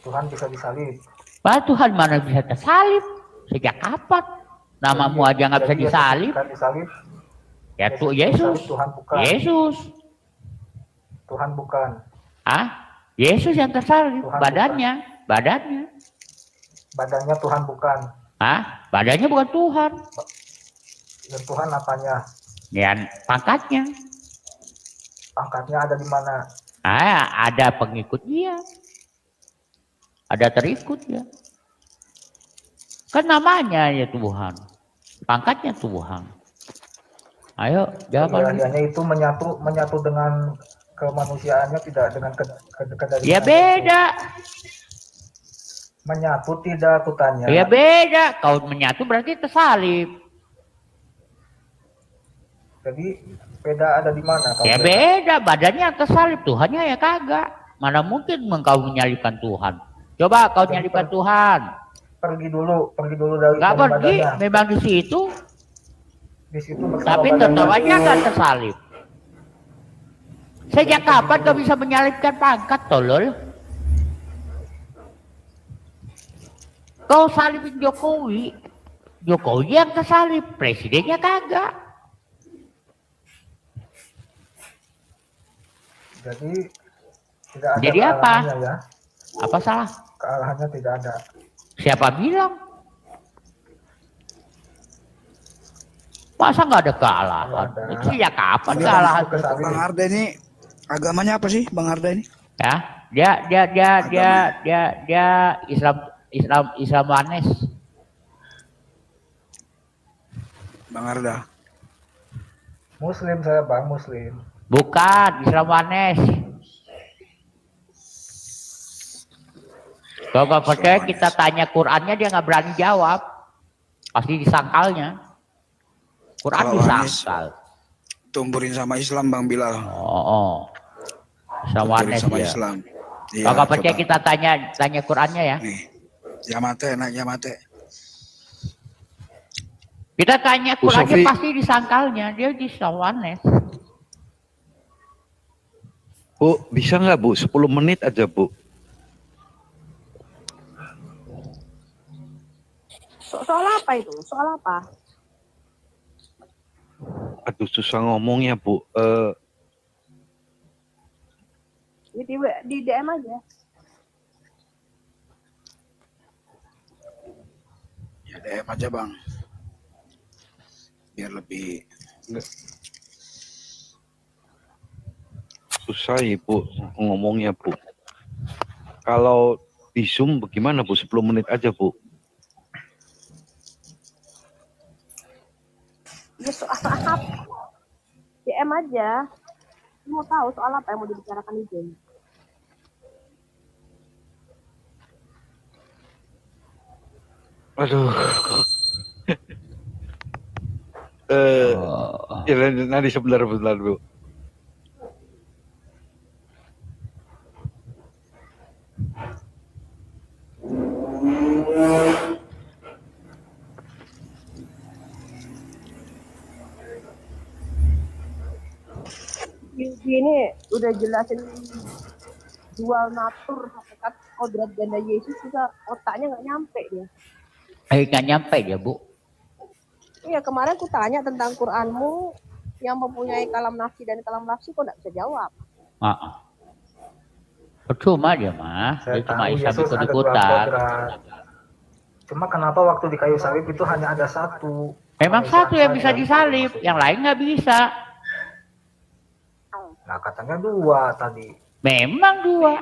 Tuhan bisa disalib. Bah, Tuhan mana bisa tersalib? Sejak kapan? Namamu aja nggak bisa disalib. Ya tuh Yesus. Tuhan bukan. Yesus. Tuhan bukan. Yesus yang tersalib. Tuhan badannya. Bukan. Badannya. Badannya Tuhan bukan. Badannya bukan Tuhan. Dan Tuhan apanya? Ya pangkatnya. Pangkatnya ada di mana? Ada pengikut dia. Ada terikut ya. Kan namanya ya Tuhan. Pangkatnya Tuhan. Ayo, jawaban. Keberadaannya itu menyatu dengan kemanusiaannya tidak dengan kedekatan. Ya beda. Menyatu tidak kutanya. Ya beda. Kau menyatu berarti tersalib. Jadi beda ada di mana? Ya beda. Badannya tersalib. Tuhannya ya kagak. Mana mungkin engkau menyalibkan Tuhan? Coba kau menyalibkan Tuhan. Pergi dulu dari. Gak pergi. Badannya. Memang di situ. Di situ tapi tetap aja nggak tersalib. Sejak kapan kau bisa menyalibkan pangkat, tolol? Kau salibin Jokowi, Jokowi yang tersalib, presidennya kagak. Jadi tidak ada. Jadi apa? Ya. Apa salah? Kealahannya tidak ada. Siapa bilang? Masa nggak ada kealahan? Itu sejak kapan kealahan? Bang Arde ini Agamanya apa sih Bang Arda ini? Ya, dia Islamanes. Bang Arda. Muslim saya Bang, Muslim. Bukan, Islamanes. Kalau nggak percaya kita tanya Qurannya, dia nggak berani jawab. Pasti disangkalnya. Quran Kalau disangkal. Tumburin sama Islam Bang Bilal. Oh. Islamanes Sama ya. Islam. Iya, Kalau nggak percaya coba. kita tanya Qurannya ya. Nih. Jamate, nak Jamate. Kita tanya Bu Qurannya Sofi. pasti disangkalnya. Dia di Islamanes. Bu, bisa nggak Bu? 10 menit aja Bu. Soal apa itu? Soal apa? Aduh susah ngomongnya Bu. Di DM aja. Ya DM aja Bang. Biar lebih Susah ya Bu ngomongnya Bu. Kalau di Zoom bagaimana Bu? 10 menit aja Bu. Ya soal apa? DM aja. Mau tahu soal apa yang mau dibicarakan itu? Aduh. Ya, nanti sebentar Bu. Ini udah jelasin dual natur hakikat kodrat ganda Yesus juga otaknya nggak nyampe dia. Nggak nyampe dia Bu. Iya kemarin aku tanya tentang Quranmu yang mempunyai kalam nafsi dan kalam nafsi kok nggak bisa jawab. Percuma dia mah. Saya Dia cuma tahu Islam Yesus ada dua ikut-ikutan. kodrat. Cuma kenapa waktu di kayu salib itu hanya ada satu? Memang satu yang bisa disalib, yang lain nggak bisa. Nah katanya dua tadi. Memang dua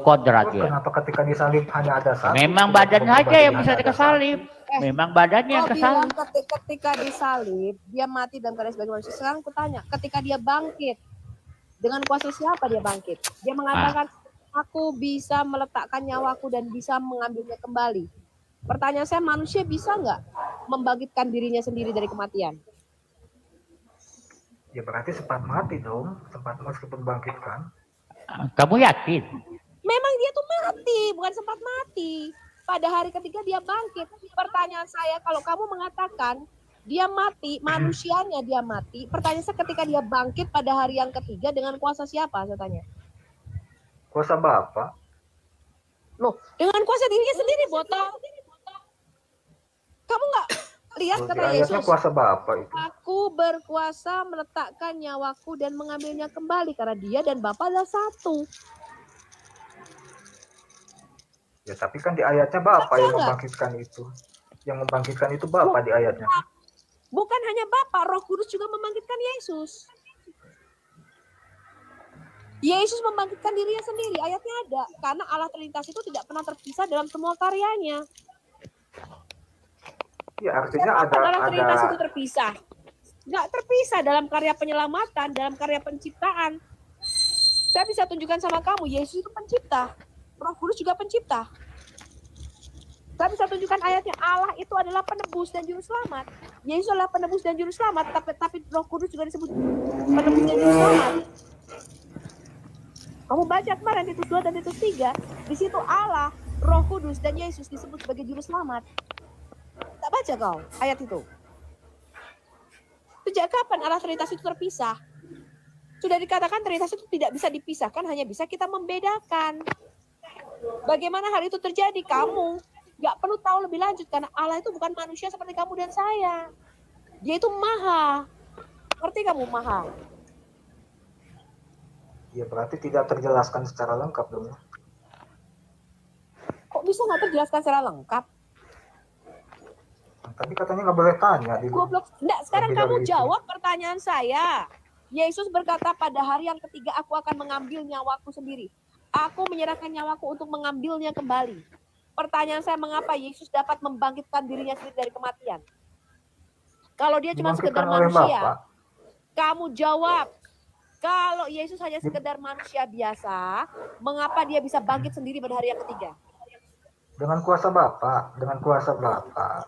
kodrat Terus ya. kenapa ketika disalib hanya ada satu? Memang badan aja yang bisa dikesalib. Memang badannya yang Kau bilang kesalib. ketika disalib dia mati dalam keadaan sebagai manusia. Sekarang aku tanya, ketika dia bangkit dengan kuasa siapa dia bangkit? Dia mengatakan aku bisa meletakkan nyawaku dan bisa mengambilnya kembali. Pertanyaan saya, manusia bisa nggak membangkitkan dirinya sendiri dari kematian? Ya berarti sempat mati dong, sempat meskipun bangkitkan. Kamu yakin? Memang dia tuh mati, bukan sempat mati. Pada hari ketiga dia bangkit. Pertanyaan saya, kalau kamu mengatakan dia mati, manusianya dia mati. Pertanyaan saya, ketika dia bangkit pada hari yang ketiga dengan kuasa siapa? Saya tanya. Kuasa Bapa. Loh, dengan kuasa dirinya sendiri, botol. Kamu nggak lihat kata Ayatnya Yesus? kuasa Bapa itu. Aku berkuasa meletakkan nyawaku dan mengambilnya kembali karena dia dan Bapa adalah satu. Ya tapi kan di ayatnya Bapa yang membangkitkan itu. Yang membangkitkan itu Bapa di ayatnya. Bukan hanya Bapa, Roh Kudus juga membangkitkan Yesus. Yesus membangkitkan dirinya sendiri, ayatnya ada. Karena Allah Trinitas itu tidak pernah terpisah dalam semua karyanya. Ya artinya Allah Trinitas itu terpisah. Nggak terpisah dalam karya penyelamatan, dalam karya penciptaan. Saya bisa tunjukkan sama kamu, Yesus itu pencipta. Roh Kudus juga pencipta. Saya bisa tunjukkan ayatnya, Allah itu adalah penebus dan juru selamat. Yesus adalah penebus dan juru selamat, tapi Roh Kudus juga disebut penebus dan juru selamat. Kamu baca kemarin Titus 2 dan Titus 3, di situ Allah, Roh Kudus dan Yesus disebut sebagai juru selamat. Tak baca kau ayat itu? Sejak kapan Allah Trinitas itu terpisah? Sudah dikatakan Trinitas itu tidak bisa dipisahkan, hanya bisa kita membedakan. Bagaimana hal itu terjadi? Kamu nggak perlu tahu lebih lanjut karena Allah itu bukan manusia seperti kamu dan saya. Dia itu maha. Ngerti kamu maha? Ya berarti tidak terjelaskan secara lengkap dong. Kok bisa nggak terjelaskan secara lengkap? Tadi katanya nggak boleh tanya. Goblok. Nggak, sekarang kamu jawab pertanyaan saya. Yesus berkata, pada hari yang ketiga aku akan mengambil nyawaku sendiri. Aku menyerahkan nyawaku untuk mengambilnya kembali. Pertanyaan saya, mengapa Yesus dapat membangkitkan dirinya sendiri dari kematian? Kalau dia cuma sekedar manusia, kamu jawab. Kalau Yesus hanya sekedar manusia biasa, mengapa dia bisa bangkit sendiri pada hari yang ketiga? Dengan kuasa Bapa, dengan kuasa Bapa.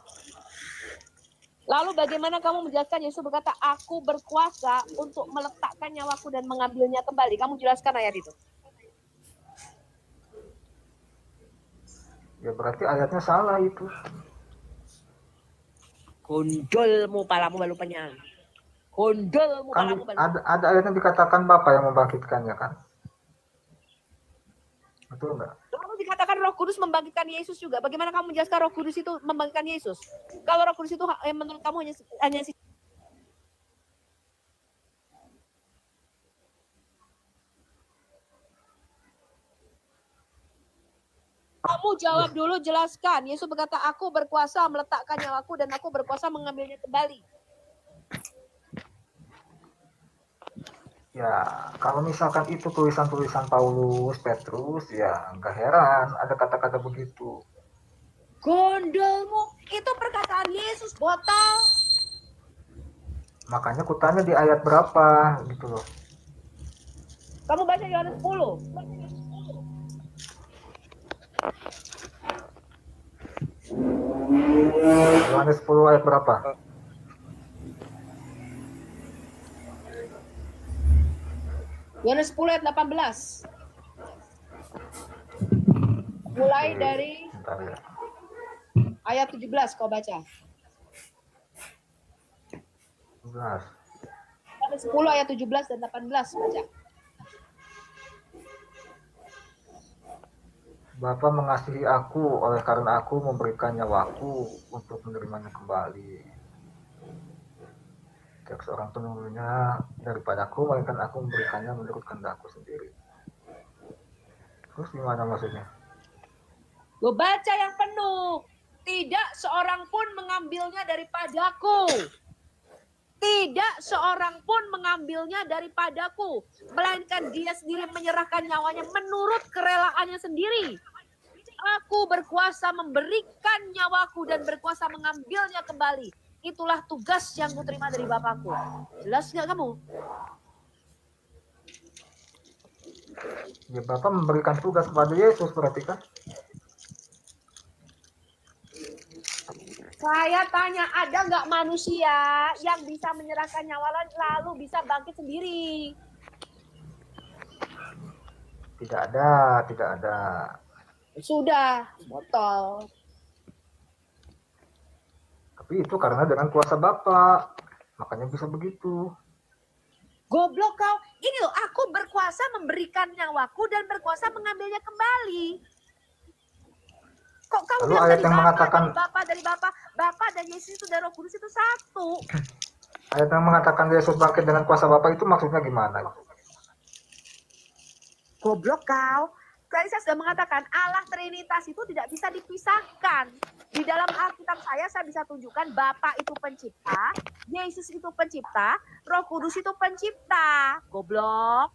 Lalu bagaimana kamu menjelaskan Yesus berkata, aku berkuasa untuk meletakkan nyawaku dan mengambilnya kembali. Kamu jelaskan ayat itu. Ya berarti ayatnya salah itu. Kondolmu palamu balu penyang. Kondolmu Kan palamu balu. ada ayatnya dikatakan Bapa yang membangkitkannya kan? Betul enggak? Lalu dikatakan Roh Kudus membangkitkan Yesus juga. Bagaimana kamu menjelaskan Roh Kudus itu membangkitkan Yesus? Kalau Roh Kudus itu menurut kamu hanya kamu jawab dulu, jelaskan. Yesus berkata, aku berkuasa meletakkan nyawaku dan aku berkuasa mengambilnya kembali. Ya, kalau misalkan itu tulisan-tulisan Paulus, Petrus, ya nggak heran ada kata-kata begitu. Gondolmu, itu perkataan Yesus, botol. Makanya kutanya di ayat berapa gitu loh. Kamu baca Yohanes 10. Yohanes 10 ayat berapa? Yohanes 10 ayat 18. Mulai dari Ya. ayat 17 kau baca. 17. Yohanes 10 ayat 17 dan 18 baca. Bapa mengasihi aku oleh karena aku memberikan nyawaku untuk menerimanya kembali. Tiap seorang penuhnya daripadaku, melainkan aku memberikannya menurut kehendakku sendiri. Terus gimana maksudnya? Lo baca yang penuh. Tidak seorang pun mengambilnya daripadaku. Tidak seorang pun mengambilnya daripadaku. Melainkan dia sendiri menyerahkan nyawanya menurut kerelaannya sendiri. Aku berkuasa memberikan nyawaku dan berkuasa mengambilnya kembali. Itulah tugas yang kuterima dari Bapakku. Jelas nggak kamu? Ya Bapak memberikan tugas kepada Yesus berarti kan? Saya tanya, ada nggak manusia yang bisa menyerahkan nyawa lalu bisa bangkit sendiri? Tidak ada, tidak ada. Sudah, botol. Tapi itu karena dengan kuasa Bapak, makanya bisa begitu. Goblok kau. Ini loh, aku berkuasa memberikan nyawaku dan berkuasa mengambilnya kembali. Kok kau Lalu bilang ayat dari yang mengatakan dari Bapak dan Yesus itu dan Roh Kudus itu satu. ayat yang mengatakan Yesus bangkit dengan kuasa Bapak itu maksudnya gimana? Goblok kau. Tadi saya sudah mengatakan Allah Trinitas itu tidak bisa dipisahkan. Di dalam Alkitab saya bisa tunjukkan Bapa itu pencipta, Yesus itu pencipta, Roh Kudus itu pencipta. Goblok.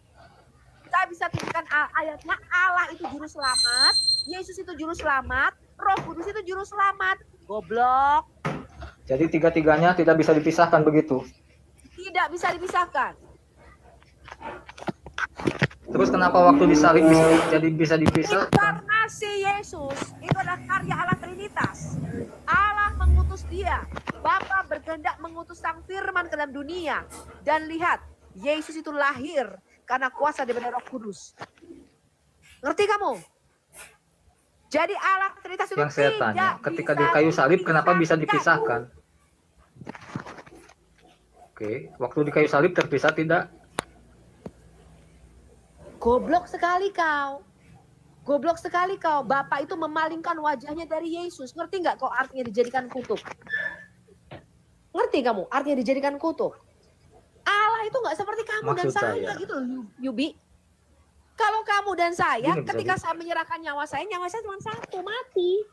Saya bisa tunjukkan ayatnya Allah itu juru selamat, Yesus itu juru selamat, Roh Kudus itu juru selamat. Goblok. Jadi tiga-tiganya tidak bisa dipisahkan begitu? Tidak bisa dipisahkan. Terus kenapa waktu disalib bisa dipisahkan? Inkarnasi Yesus itu adalah karya Allah Trinitas. Allah mengutus dia. Bapa berkehendak mengutus Sang Firman ke dalam dunia. Dan lihat, Yesus itu lahir karena kuasa daripada Roh Kudus. Ngerti kamu? Jadi Allah Trinitas itu Yang saya tanya, ketika di kayu salib kenapa bisa dipisahkan? Oke, waktu di kayu salib terpisah tidak? Goblok sekali kau. Goblok sekali kau. Bapak itu memalingkan wajahnya dari Yesus. Ngerti nggak kok artinya dijadikan kutub? Ngerti kamu artinya dijadikan kutub? Allah itu nggak seperti kamu Maksud dan saya saya, gitu loh, Yubi. Kalau kamu dan saya, Gini, ketika saya menyerahkan nyawa saya cuma satu, mati.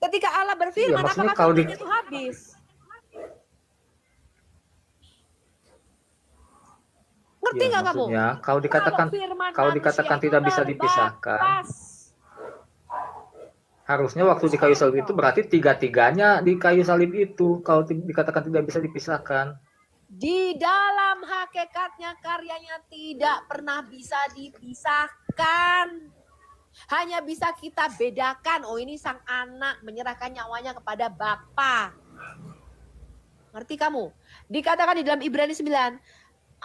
Ketika Allah berfirman, Iya, maksudnya apakah kalau semuanya itu habis? Ngerti Iya, nggak kamu? maksudnya kalau dikatakan firman kalau manusia dikatakan itu tidak bisa dipisahkan, terbatas. harusnya waktu di kayu salib itu berarti tiga-tiganya di kayu salib itu kalau dikatakan tidak bisa dipisahkan. Di dalam hakikatnya karyanya tidak pernah bisa dipisahkan. Hanya bisa kita bedakan, oh ini sang anak menyerahkan nyawanya kepada Bapa. Ngerti kamu? Dikatakan di dalam Ibrani 9,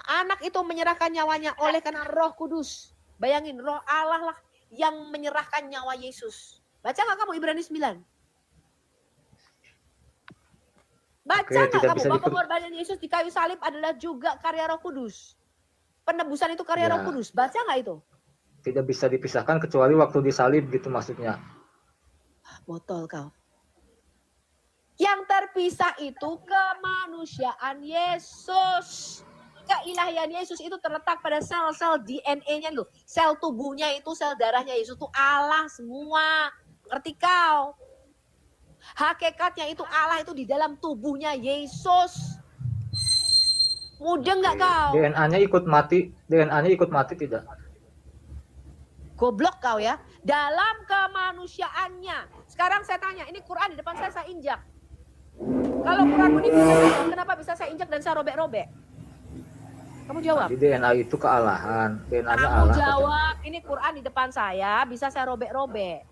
anak itu menyerahkan nyawanya oleh karena Roh Kudus. Bayangin, Roh Allah lah yang menyerahkan nyawa Yesus. Baca nggak kamu Ibrani 9? Baca Oke, nggak tidak kamu bisa bahwa pengorbanan Yesus di kayu salib adalah juga karya Roh Kudus? Penebusan itu karya Ya. Roh Kudus. Baca nggak itu? Tidak bisa dipisahkan kecuali waktu disalib gitu maksudnya. Botol kau. Yang terpisah itu kemanusiaan Yesus. Keilahian Yesus itu terletak pada sel-sel DNA-nya loh. Sel tubuhnya itu, sel darahnya Yesus itu Allah semua. Ngerti kau? Hakikatnya itu Allah itu di dalam tubuhnya Yesus. Mudeng nggak kau? DNA-nya ikut mati tidak? Goblok kau ya. Dalam kemanusiaannya. Sekarang saya tanya, ini Quran di depan saya injak. Kalau Quranmu ini bisa, kenapa bisa saya injak dan saya robek-robek? Kamu jawab. Jadi DNA itu kealahan. DNA-nya Kamu Allah. jawab, ini Quran di depan saya, bisa saya robek-robek.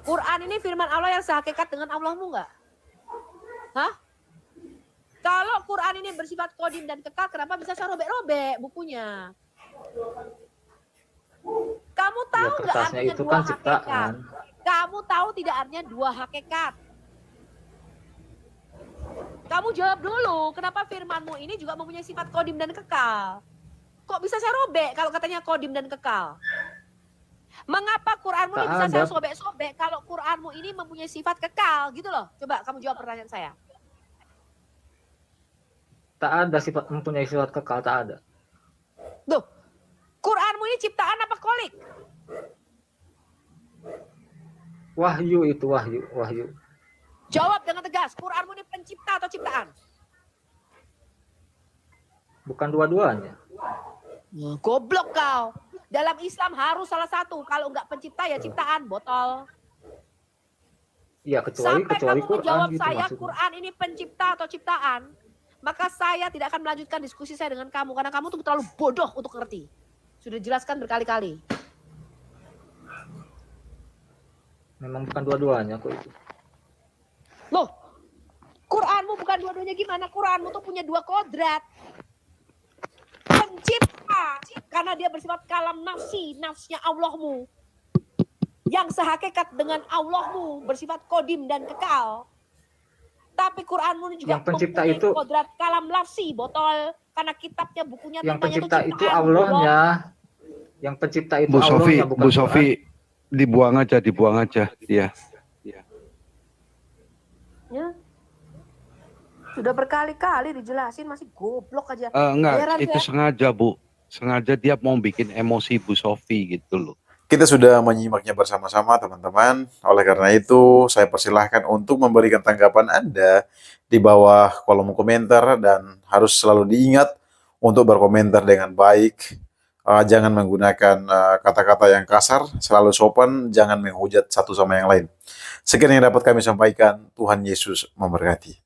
Quran ini firman Allah yang sehakikat dengan Allahmu nggak? Hah? Kalau Quran ini bersifat kodim dan kekal, kenapa bisa saya robek-robek bukunya? Kamu tahu nggak kertasnya artinya itu dua kan hakikat? ciptaan. Kamu tahu tidak artinya dua hakikat? Kamu jawab dulu, kenapa firmanmu ini juga mempunyai sifat kodim dan kekal? Kok bisa saya robek kalau katanya kodim dan kekal? Mengapa Quranmu ini bisa saya sobek-sobek kalau Quranmu ini mempunyai sifat kekal? Gitu loh. Coba kamu jawab pertanyaan saya. Tak ada sifat mempunyai sifat kekal, tak ada. Tuh, Quranmu ini ciptaan apa kolik? Wahyu itu, wahyu. Jawab dengan tegas, Quranmu ini pencipta atau ciptaan? Bukan dua-duanya. Goblok kau. Dalam Islam harus salah satu. Kalau nggak pencipta ya ciptaan, botol. Iya, kecuali Sampai kamu Quran menjawab gitu saya, maksudnya. Quran ini pencipta atau ciptaan, maka saya tidak akan melanjutkan diskusi saya dengan kamu. Karena kamu tuh terlalu bodoh untuk ngerti. Sudah jelaskan berkali-kali. Memang bukan dua-duanya kok itu. Loh, Quranmu bukan dua-duanya gimana? Quranmu tuh punya dua kodrat. Pencipta, karena dia bersifat kalam nafsi, nafsnya Allahmu. Yang sehakikat dengan Allahmu, bersifat kodim dan kekal. Tapi Quranmu ini juga Yang pencipta mempunyai itu- kodrat kalam nafsi, botol. Karena kitabnya, bukunya, Yang temanya pencipta itu ciptaan, Allahnya. Yang pencipta itu Bu Sofi, Allahnya bukan Bu Quran. Sofi dibuang aja dia. Ya. Sudah berkali-kali dijelasin masih goblok aja. Enggak, Heran itu saya. sengaja Bu. Sengaja dia mau bikin emosi Bu Sofi gitu loh. Kita sudah menyimaknya bersama-sama teman-teman. Oleh karena itu, saya persilahkan untuk memberikan tanggapan Anda di bawah kolom komentar dan harus selalu diingat untuk berkomentar dengan baik. Jangan menggunakan kata-kata yang kasar, selalu sopan, jangan menghujat satu sama yang lain. Sekian yang dapat kami sampaikan. Tuhan Yesus memberkati.